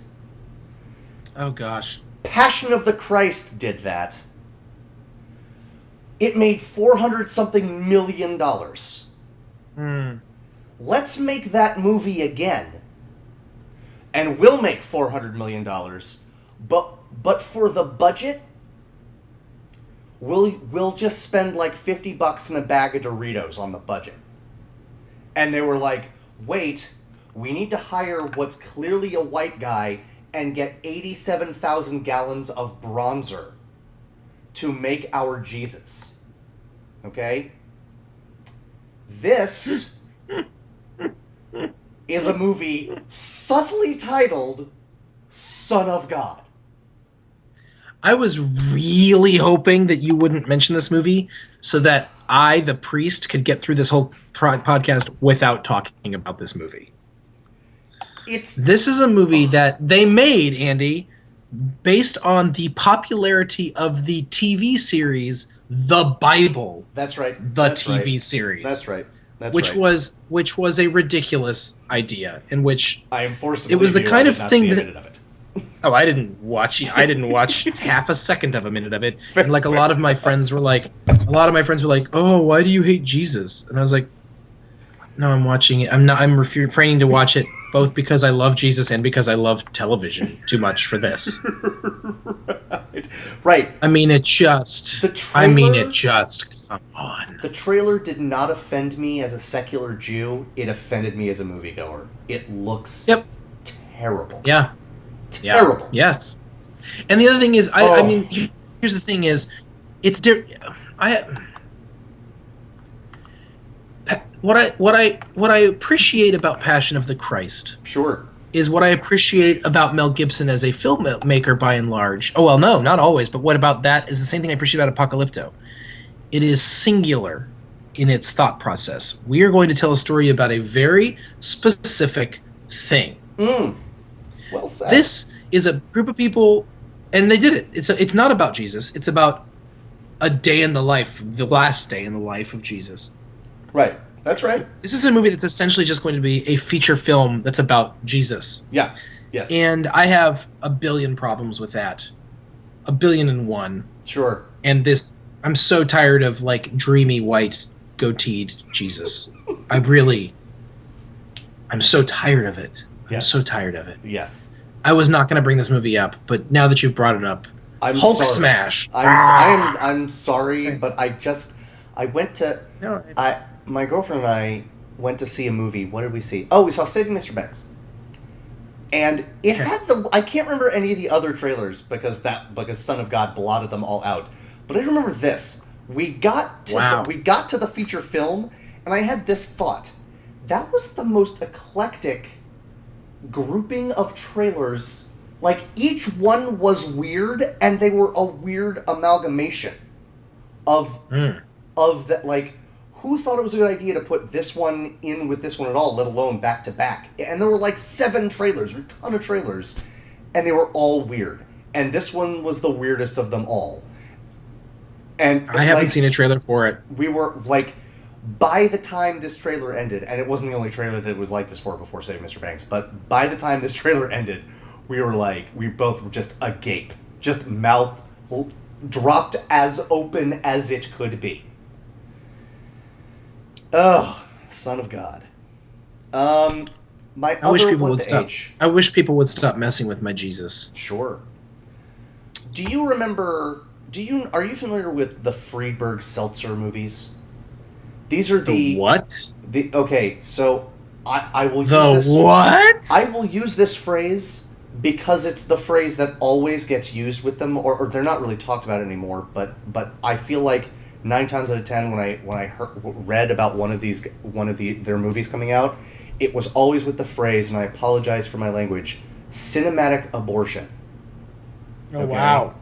Oh gosh. Passion of the Christ did that. It made $400-something million. Let's make that movie again. And we'll make $400 million. But for the budget, we'll just spend like $50 in a bag of Doritos on the budget. And they were like, wait, we need to hire what's clearly a white guy and get 87,000 gallons of bronzer to make our Jesus. Okay? This is a movie subtly titled Son of God. I was really hoping that you wouldn't mention this movie so that I, the priest, could get through this whole podcast without talking about this movie. This is a movie that they made, Andy, based on the popularity of the TV series The Bible. That's right. The TV series. That's right. That's which right. was a ridiculous idea, in which I am forced to it was the believe you. kind I of did not thing see a that minute of it. I didn't watch half a second of a minute of it. Fair, And like a fair lot of my friends were like, "Oh, why do you hate Jesus?" And I was like, "No, I'm watching it. I'm refraining to watch it both because I love Jesus and because I love television too much for this." right. Right. I mean, it just. The Come on. The trailer did not offend me as a secular Jew. It offended me as a moviegoer. It looks Yep. terrible. Yeah. Terrible. Yeah. Yes. And the other thing is, I Oh. mean, here's the thing: is it's what I appreciate about Passion of the Christ Sure. is what I appreciate about Mel Gibson as a filmmaker by and large. Oh well, no, not always, but what about that is the same thing I appreciate about Apocalypto. It is singular in its thought process. We are going to tell a story about a very specific thing. Well said. This is a group of people, and they did it. It's not about Jesus. It's about a day in the life, the last day in the life of Jesus. Right. That's right. This is a movie that's essentially just going to be a feature film that's about Jesus. Yeah. Yes. And I have a billion problems with that. 1,000,000,001. Sure. And this, I'm so tired of like dreamy white goateed Jesus. I'm so tired of it. I'm Yes. so tired of it. Yes. I was not going to bring this movie up, but now that you've brought it up, I'm Hulk sorry. smash. I'm sorry, but I went to No, my girlfriend and I went to see a movie. What did we see? Oh, we saw Saving Mr. Banks. And it had I can't remember any of the other trailers because Son of God blotted them all out. But I remember this. We got to the feature film, and I had this thought. That was the most eclectic grouping of trailers. Like, each one was weird, and they were a weird amalgamation of that. Like, who thought it was a good idea to put this one in with this one at all, let alone back to back? And there were like 7 trailers, a ton of trailers, and they were all weird. And this one was the weirdest of them all. And I haven't seen a trailer for it. We were like, by the time this trailer ended, and it wasn't the only trailer that was like this before Saving Mr. Banks, but by the time this trailer ended, we both were just agape, just mouth dropped as open as it could be. Oh, Son of God. I wish people would stop. I wish people would stop messing with my Jesus. Sure. Do you remember? Are you familiar with the Friedberg Seltzer movies? These are the what? Okay, so I will use this. The what? I will use this phrase because it's the phrase that always gets used with them, or they're not really talked about anymore. But I feel like 9 times out of 10, when I read about one of their movies coming out, it was always with the phrase, and I apologize for my language, cinematic abortion. Oh, okay? Wow.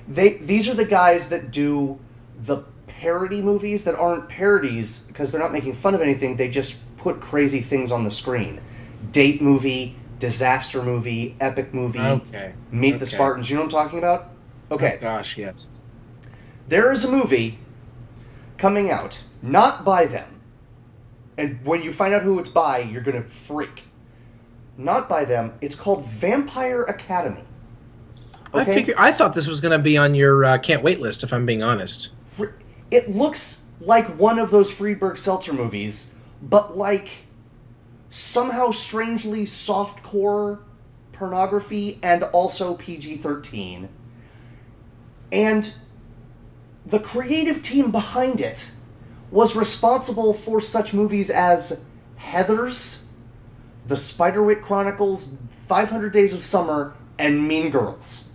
These are the guys that do the parody movies that aren't parodies because they're not making fun of anything. They just put crazy things on the screen. Date movie, disaster movie, epic movie, Meet the Spartans. You know what I'm talking about? Okay. Oh, gosh, yes. There is a movie coming out, not by them. And when you find out who it's by, you're going to freak. Not by them. It's called Vampire Academy. Okay? I thought this was going to be on your can't wait list, if I'm being honest. It looks like one of those Friedberg Seltzer movies, but like somehow strangely softcore pornography and also PG-13. And the creative team behind it was responsible for such movies as Heathers, The Spiderwick Chronicles, 500 Days of Summer, and Mean Girls.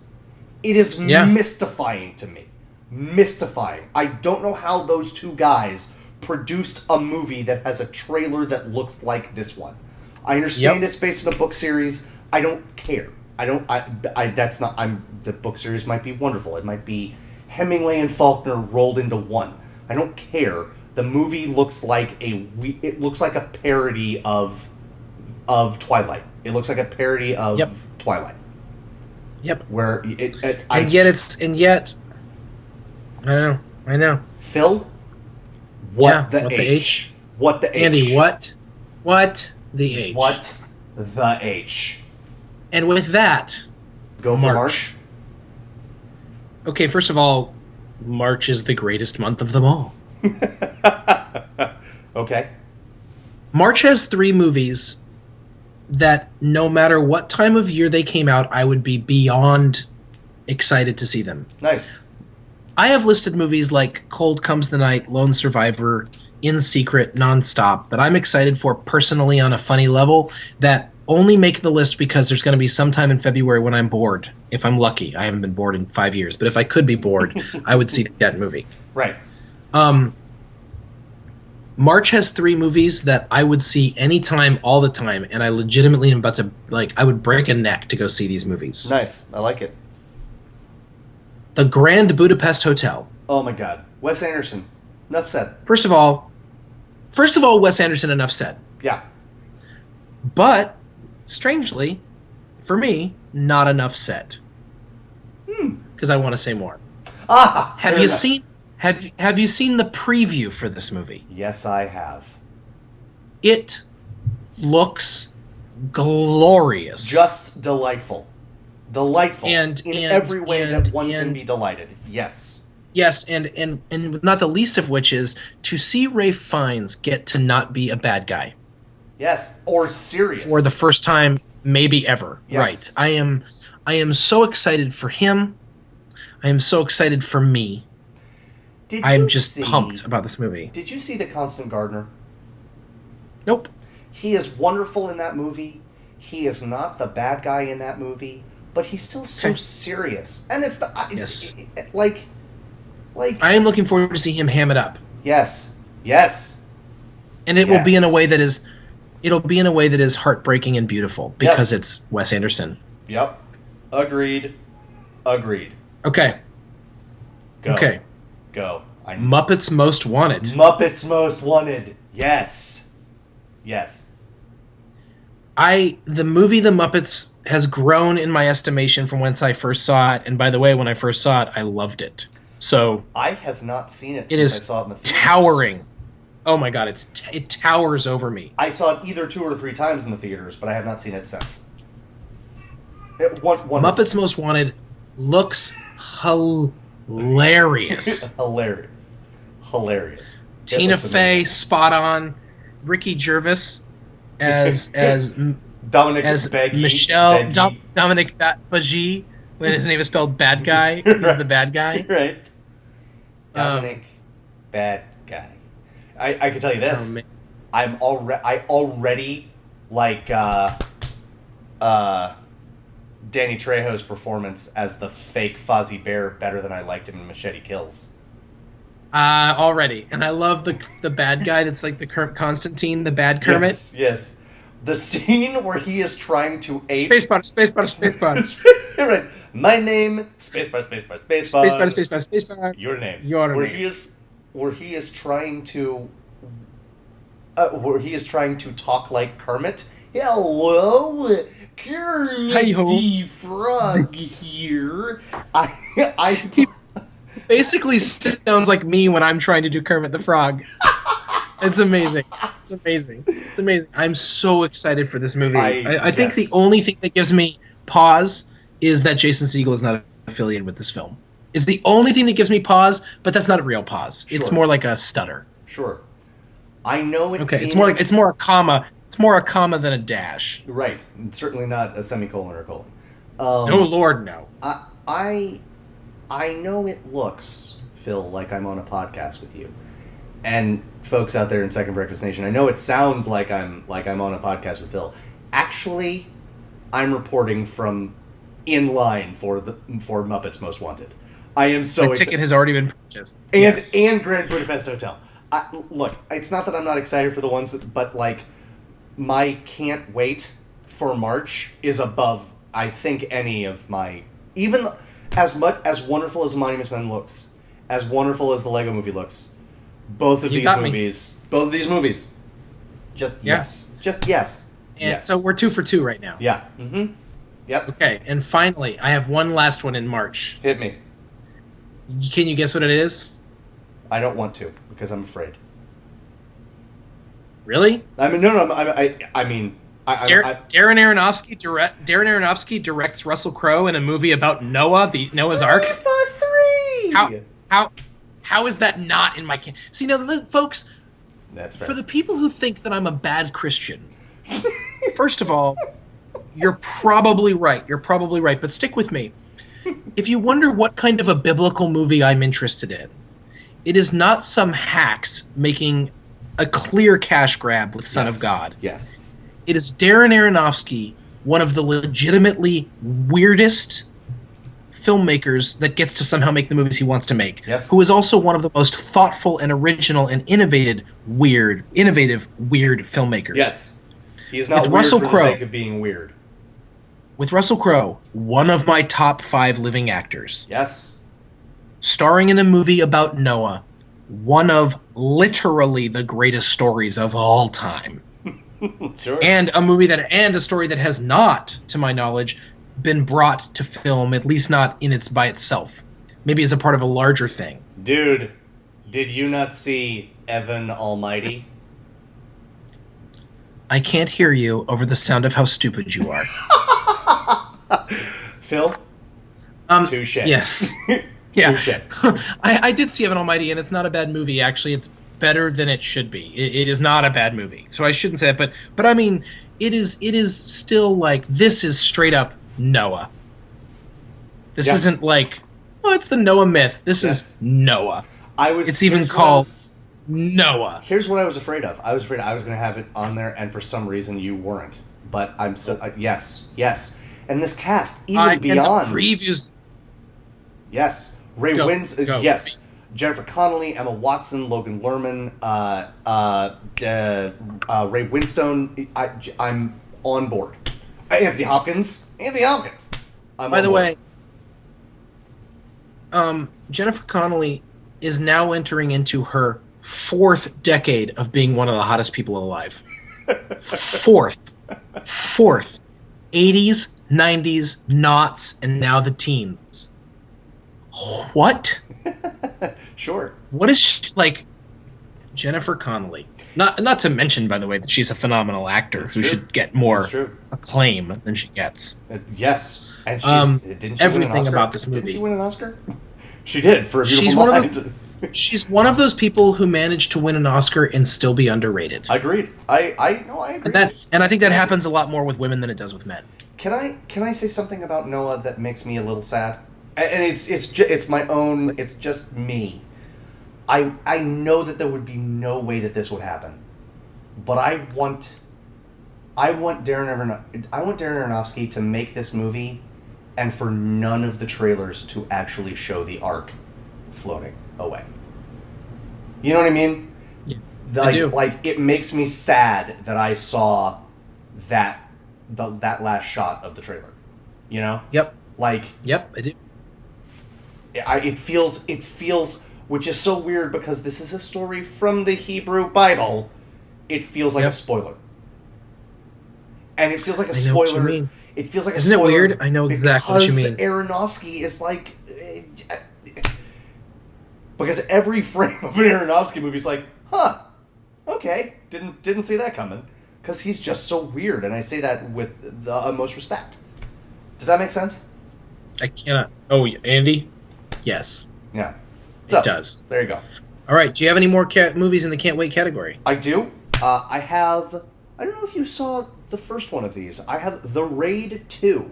It is mystifying to me. Mystifying. I don't know how those two guys produced a movie that has a trailer that looks like this one. I understand it's based on a book series. I don't care. The book series might be wonderful. It might be Hemingway and Faulkner rolled into one. I don't care. The movie looks like a parody of Twilight. It looks like a parody of Twilight. Yep. Where I know. Phil, What the H? What the H? Andy, what? What the H? What the H? And with that, go for March. Okay, first of all, March is the greatest month of them all. Okay. March has 3 movies that no matter what time of year they came out, I would be beyond excited to see them. Nice. I have listed movies like Cold Comes the Night, Lone Survivor, In Secret, Nonstop, that I'm excited for personally on a funny level, that only make the list because there's going to be some time in February when I'm bored. If I'm lucky. I haven't been bored in 5 years, but if I could be bored, I would see that movie. Right. March has 3 movies that I would see anytime, all the time, and I legitimately am about to, I would break a neck to go see these movies. Nice. I like it. The Grand Budapest Hotel. Oh my God. Wes Anderson. Enough said. First of all, Wes Anderson, enough said. Yeah. But, strangely, for me, not enough said. Because I want to say more. Have you seen the preview for this movie? Yes, I have. It looks glorious. Just delightful. Delightful. And every way that one can be delighted. Yes. Yes, and not the least of which is to see Ralph Fiennes get to not be a bad guy. Yes, or serious. For the first time, maybe ever. Yes. Right. I am so excited for him. I am so excited for me. I'm just pumped about this movie. Did you see The Constant Gardener? Nope. He is wonderful in that movie. He is not the bad guy in that movie, but he's still so serious. And it's the yes. Like I am looking forward to see him ham it up. Yes. Yes. And it will be in a way that is heartbreaking and beautiful because it's Wes Anderson. Yep. Agreed. Okay. Go. Okay. Go. Muppets Most Wanted. Muppets Most Wanted. Yes. Yes. The movie The Muppets has grown in my estimation from whence I first saw it, and by the way, when I first saw it, I loved it. So I have not seen it since I saw it in the theaters. Towering. Oh my God, it towers over me. I saw it either 2 or 3 times in the theaters, but I have not seen it since. Muppets Most Wanted looks hilarious. Hilarious. Tina Fey, spot on. Ricky Gervais as Dominic Dominic Baji, when his name is spelled Bad Guy. He's the bad guy. Right. Dominic Bad Guy. I can tell you this. I already like Danny Trejo's performance as the fake Fozzie Bear better than I liked him in Machete Kills. Already. And I love the bad guy that's like the Constantine, the bad Kermit. Yes. The scene where he is trying to ape... Spacebar. Right. My name, spacebar. Spacebar. Your name. Where he is trying to... where he is trying to talk like Kermit. Hello, Kermit the Frog here. He basically sounds like me when I'm trying to do Kermit the Frog. It's amazing. I'm so excited for this movie. I think the only thing that gives me pause is that Jason Segel is not affiliated with this film. It's the only thing that gives me pause, but that's not a real pause. Sure. It's more like a stutter. Sure. I know it seems... it's more a comma. It's more a comma than a dash. Right. It's certainly not a semicolon or a colon. No, Lord, no. I know it looks, Phil, like I'm on a podcast with you. And folks out there in Second Breakfast Nation, I know it sounds like I'm on a podcast with Phil. Actually, I'm reporting from in line for Muppets Most Wanted. I am so excited. Ticket has already been purchased. And Grand Budapest Hotel. Look, it's not that I'm not excited for the ones but my can't wait for March is above, I think, any of my... Even as wonderful as Monuments Men looks, as wonderful as the Lego Movie looks, both of these movies, just yes. And so we're 2 for 2 right now. Yeah. Mm-hmm. Yep. Okay, and finally, I have one last one in March. Hit me. Can you guess what it is? I don't want to, because I'm afraid. Really? I mean, no. I mean, Darren Aronofsky directs Russell Crowe in a movie about Noah's Ark. 3 for 3. How is that not in my See, now, folks, That's fair. for the people who think that I'm a bad Christian, first of all, you're probably right. But stick with me. If you wonder what kind of a biblical movie I'm interested in, it is not some hacks making a clear cash grab with Son of God. Yes. It is Darren Aronofsky, one of the legitimately weirdest filmmakers that gets to somehow make the movies he wants to make. Yes. Who is also one of the most thoughtful and original and innovative weird filmmakers. Yes. He's not With weird Russell for the Crowe. sake of being weird. With Russell Crowe, one of my top 5 living actors. Yes. Starring in a movie about Noah, one of literally the greatest stories of all time. Sure. And a story that has not, to my knowledge, been brought to film, at least not by itself. Maybe as a part of a larger thing. Dude, did you not see Evan Almighty? I can't hear you over the sound of how stupid you are. Phil? Touche. Yes. Yeah. Touche. I did see Evan Almighty, and it's not a bad movie. Actually, it's better than it should be. It is not a bad movie, so I shouldn't say that. But I mean, it is still like, this is straight up Noah. This isn't like, oh, it's the Noah myth. This is Noah. It's even called Noah. Here's what I was afraid of. I was afraid I was going to have it on there, and for some reason you weren't. But I'm so yes. And this cast, even beyond previews. Yes, Ray Winston. Yes, Jennifer Connelly, Emma Watson, Logan Lerman, Ray Winstone. I'm on board. Anthony Hopkins. By the way, Jennifer Connelly is now entering into her 4th decade of being one of the hottest people alive. 4th. 80s, 90s, noughts, and now the teens. What? Sure. What is she, like, Jennifer Connelly? Not to mention, by the way, that she's a phenomenal actor who should get more acclaim than she gets. Yes. And didn't she everything win an Oscar? about this movie. Didn't she win an Oscar? She did, for A Beautiful Mind. She's one of those people who managed to win an Oscar and still be underrated. Agreed. I agree. And I think that happens a lot more with women than it does with men. Can I say something about Noah that makes me a little sad? And it's my own. It's just me. I know that there would be no way that this would happen, but I want Darren Aronofsky to make this movie, and for none of the trailers to actually show the Ark floating away. You know what I mean? Yeah, I do. Like, it makes me sad that I saw that last shot of the trailer. You know? Yep. Like. Yep, I do. It feels, which is so weird because this is a story from the Hebrew Bible. It feels like a spoiler. And it feels like a spoiler. Know what you mean. It feels like Isn't a spoiler. Isn't it weird? I know exactly what you mean. Because Aronofsky is like... Because every frame of an Aronofsky movie is like, huh, okay, didn't see that coming. Because he's just so weird, and I say that with the utmost respect. Does that make sense? I cannot... Oh, Andy? Yes. Yeah. It does. There you go. All right, do you have any more movies in the can't wait category? I do. I have... I don't know if you saw the first one of these. I have The Raid 2.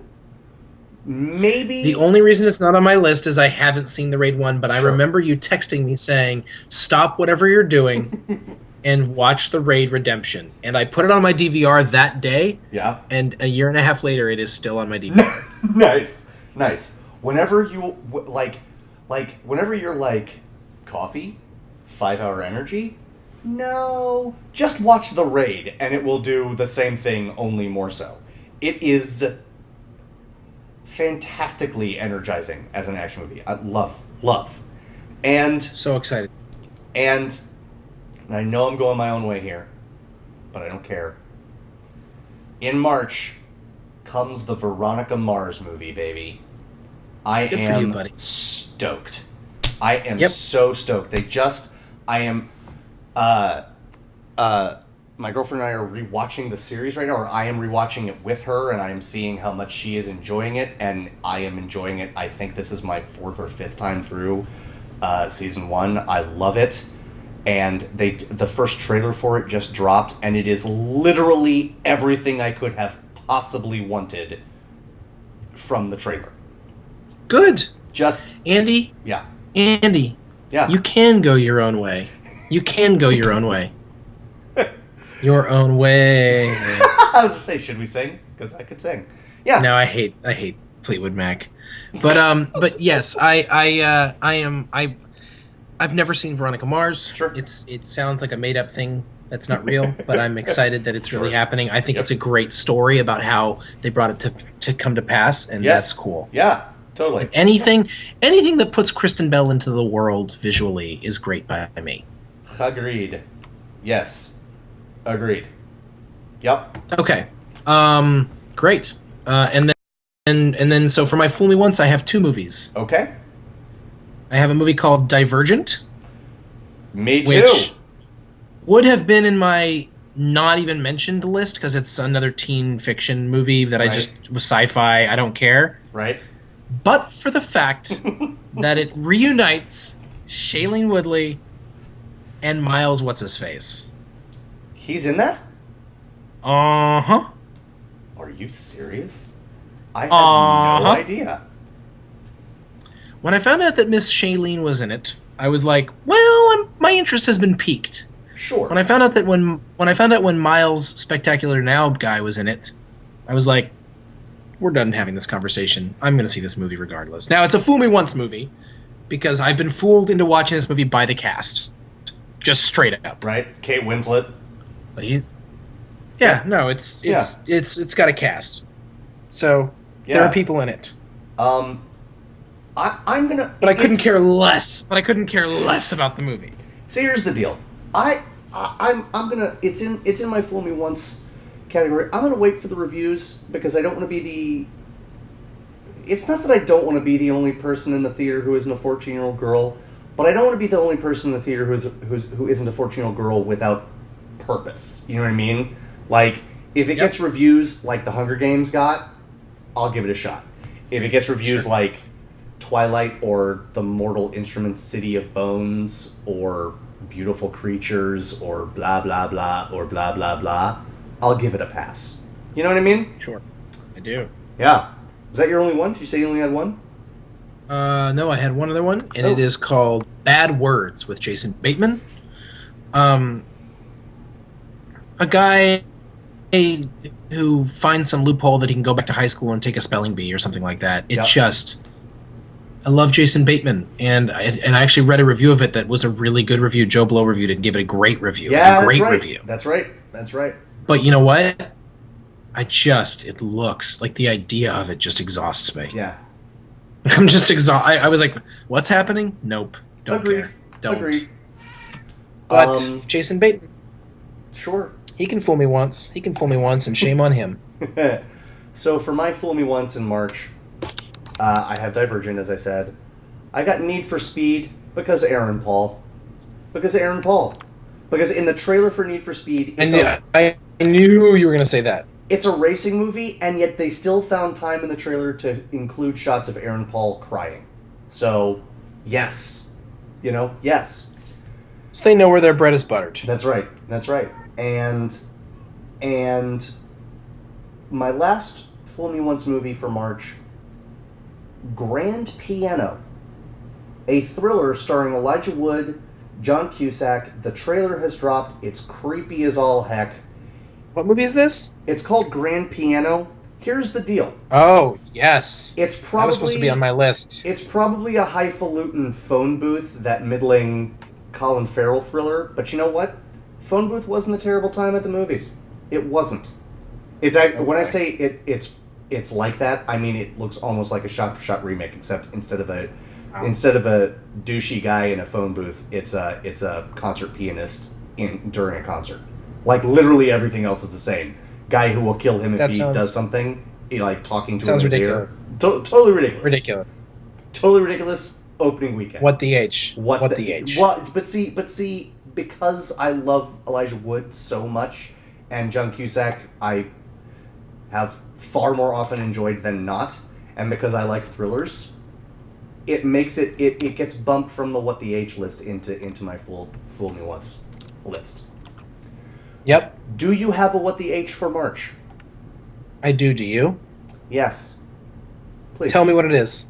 Maybe... The only reason it's not on my list is I haven't seen The Raid 1, but I remember you texting me saying, stop whatever you're doing and watch The Raid Redemption. And I put it on my DVR that day. Yeah. And a year and a half later, it is still on my DVR. Nice. Whenever you... whenever you're like, coffee? 5-hour energy? No. Just watch The Raid, and it will do the same thing, only more so. It is fantastically energizing as an action movie. I love. And... So excited. And I know I'm going my own way here, but I don't care. In March comes the Veronica Mars movie, baby. I Good am for you, buddy. stoked. I am so stoked. my girlfriend and I are rewatching the series right now, or I am rewatching it with her, and I am seeing how much she is enjoying it, and I am enjoying it. I think this is my 4th or 5th time through season 1. I love it, and the first trailer for it just dropped, and it is literally everything I could have possibly wanted from the trailer. Good. Just Andy. yeah. Andy. Yeah. You can go your own way. You can go your own way. Your own way. I was just saying, should we sing? Because I could sing. Yeah. No, I hate Fleetwood Mac. But yes, I've never seen Veronica Mars. Sure. It sounds like a made up thing that's not real, but I'm excited that it's really happening. I think Yep. it's a great story about how they brought it to come to pass, and Yes. that's cool. Yeah, totally. Anything that puts Kristen Bell into the world visually is great by me. Agreed. Yes. Agreed. Yep. Okay. Great. And then so for my Fool Me Once, I have 2 movies. Okay. I have a movie called Divergent, Me too. which would have been in my not even mentioned list because it's another teen fiction movie that I Right. just was sci-fi. I don't care. Right? But for the fact that it reunites Shailene Woodley and Miles What's-His-Face. He's in that? Uh-huh. Are you serious? I had no idea. When I found out that Miss Shailene was in it, I was like, well, my interest has been piqued. Sure. When I found out when Miles Spectacular Now guy was in it, I was like, we're done having this conversation. I'm going to see this movie regardless. Now, it's a Fool Me Once movie because I've been fooled into watching this movie by the cast. Just straight up. Right? Kate Winslet. But it's got a cast. So there Yeah. are people in it. I'm gonna. But I couldn't care less. About the movie. So here's the deal. I'm gonna. It's in my Fool Me Once category. I'm gonna wait for the reviews because I don't want to be the. It's not that I don't want to be the only person in the theater who isn't a 14-year-old girl, but I don't want to be the only person in the theater who isn't a 14-year-old girl without purpose. You know what I mean? Like, if it gets reviews like The Hunger Games got, I'll give it a shot. If it gets reviews like Twilight or The Mortal Instruments City of Bones or Beautiful Creatures or blah blah blah or blah blah blah, I'll give it a pass. You know what I mean? Sure. I do. Yeah. Was that your only one? Did you say you only had one? No, I had one other one, and it is called Bad Words with Jason Bateman. A guy who finds some loophole that he can go back to high school and take a spelling bee or something like that. I love Jason Bateman, and I actually read a review of it that was a really good review. Joe Blow reviewed it and gave it a great review. Yeah, a great that's right. review. That's right. That's right. But you know what? It looks like the idea of it just exhausts me. Yeah. I'm just exhausted. I was like, what's happening? Nope. Don't Agreed. care. Don't. Agreed. But Jason Bateman, Sure. he can fool me once. And shame on him. So for my Fool Me Once in March, I have Divergent, as I said. I got Need for Speed because of Aaron Paul. Because in the trailer for Need for Speed, I knew you were going to say that. it's a racing movie, and yet they still found time in the trailer to include shots of Aaron Paul crying. So, yes. Yes. So they know where their bread is buttered. That's right. And my last Fool Me Once movie for March, Grand Piano, a thriller starring Elijah Wood, John Cusack. The trailer has dropped. It's creepy as all heck. What movie is this? It's called Grand Piano. Here's the deal. Oh, yes. It's That probably was supposed to be on my list. It's probably a highfalutin phone booth, that middling Colin Farrell thriller. But you know what? Phone booth wasn't a terrible time at the movies. It wasn't. When I say it's like that, I mean it looks almost like a shot-for-shot remake, except instead of a douchey guy in a phone booth, it's a concert pianist during a concert. Like literally everything else is the same. Guy who will kill him if he does something. Like talking to him. Sounds in his ridiculous. Ear. Totally ridiculous. Ridiculous. Totally ridiculous. Opening weekend. What the H? What the H? But see, because I love Elijah Wood so much, and John Cusack I have far more often enjoyed than not, and because I like thrillers, it makes it gets bumped from the What the H list into my Fool Me Once list. Yep. Do you have a What the H for March? I do. Do you? Yes. Please. Tell me what it is.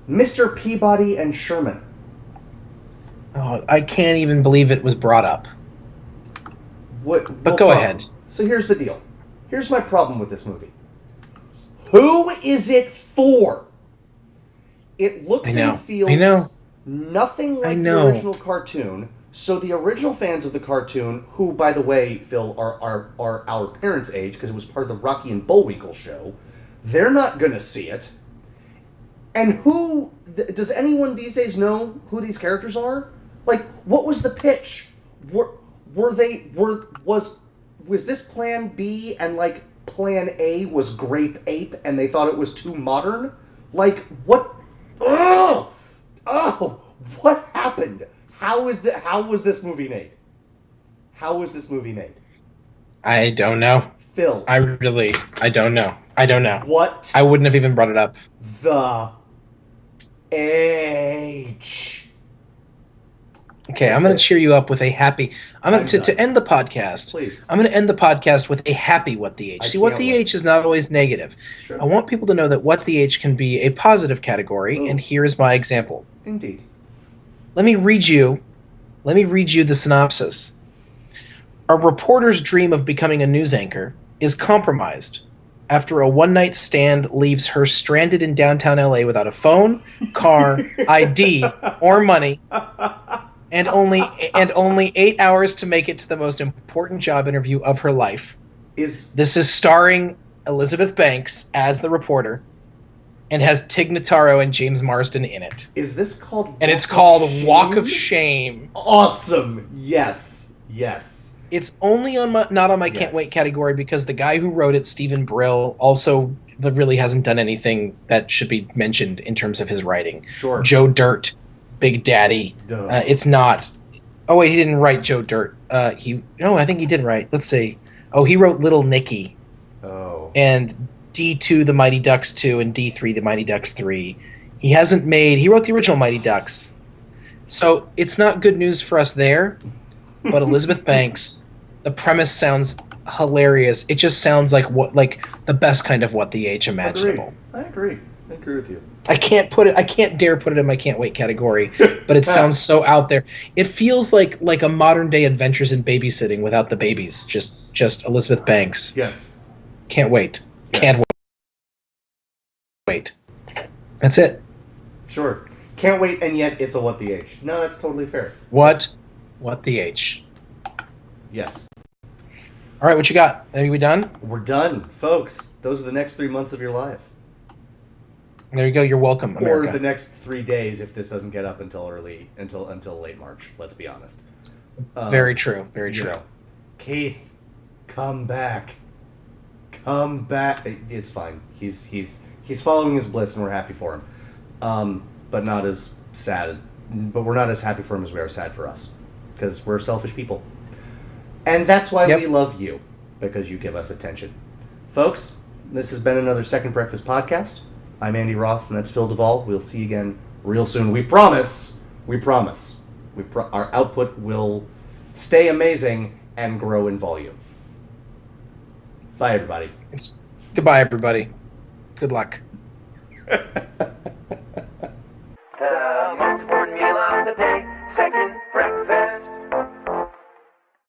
Mr. Peabody and Sherman. Oh, I can't even believe it was brought up. But go ahead. So here's the deal. Here's my problem with this movie. Who is it for? It looks and feels nothing like the original cartoon. So the original fans of the cartoon, who, by the way, Phil, are our parents' age, because it was part of the Rocky and Bullwinkle show, they're not going to see it. And who... does anyone these days know who these characters are? Like, what was the pitch? Was this Plan B and, like, Plan A was Grape Ape and they thought it was too modern? Like, what... Oh, what happened? How was this movie made? How was this movie made? I don't know. Phil. I don't know. What? I wouldn't have even brought it up. The H. Okay, I'm going to cheer you up with a happy... to end the podcast. Please. I'm going to end the podcast with a happy What the H. See, What the H is not always negative. It's true. I want people to know that What the H can be a positive category, and here is my example. Indeed. Let me read you the synopsis. A reporter's dream of becoming a news anchor is compromised after a one-night stand leaves her stranded in downtown LA without a phone, car, ID, or money, and only 8 hours to make it to the most important job interview of her life. This is starring Elizabeth Banks as the reporter, and has Tig Notaro and James Marsden in it. Is this called? And it's called Walk of Shame. Awesome. Yes. It's only not on my Can't Wait category because the guy who wrote it, Stephen Brill, also really hasn't done anything that should be mentioned in terms of his writing. Sure. Joe Dirt, Big Daddy. It's not. Oh wait, he didn't write Joe Dirt. I think he did write. Let's see. Oh, he wrote Little Nicky. Oh. And D2, The Mighty Ducks 2, and D3, The Mighty Ducks 3. He wrote the original Mighty Ducks. So it's not good news for us there, but Elizabeth Banks, the premise sounds hilarious. It just sounds like the best kind of What the H imaginable. I agree with you. I can't dare put it in my Can't Wait category, but it sounds so out there. It feels like a modern day Adventures in Babysitting without the babies. Just Elizabeth Banks. Yes. Can't wait. Yes. Can't wait. That's it. Sure. Can't wait, and yet it's a What the H. No, that's totally fair. What the H? Yes. All right, what you got? Are we done? We're done, folks. Those are the next 3 months of your life. There you go. You're welcome, America. Or the next 3 days if this doesn't get up until late March. Let's be honest. Very true. Very true. Keith, come back. Come back. It's fine. He's following his bliss, and we're happy for him. But not as sad. But we're not as happy for him as we are sad for us, because we're selfish people. And that's why we love you, because you give us attention. Folks, this has been another Second Breakfast podcast. I'm Andy Roth, and that's Phil Duvall. We'll see you again real soon. We promise. Our output will stay amazing and grow in volume. Bye, everybody. Goodbye, everybody. Good luck. The most important meal of the day, second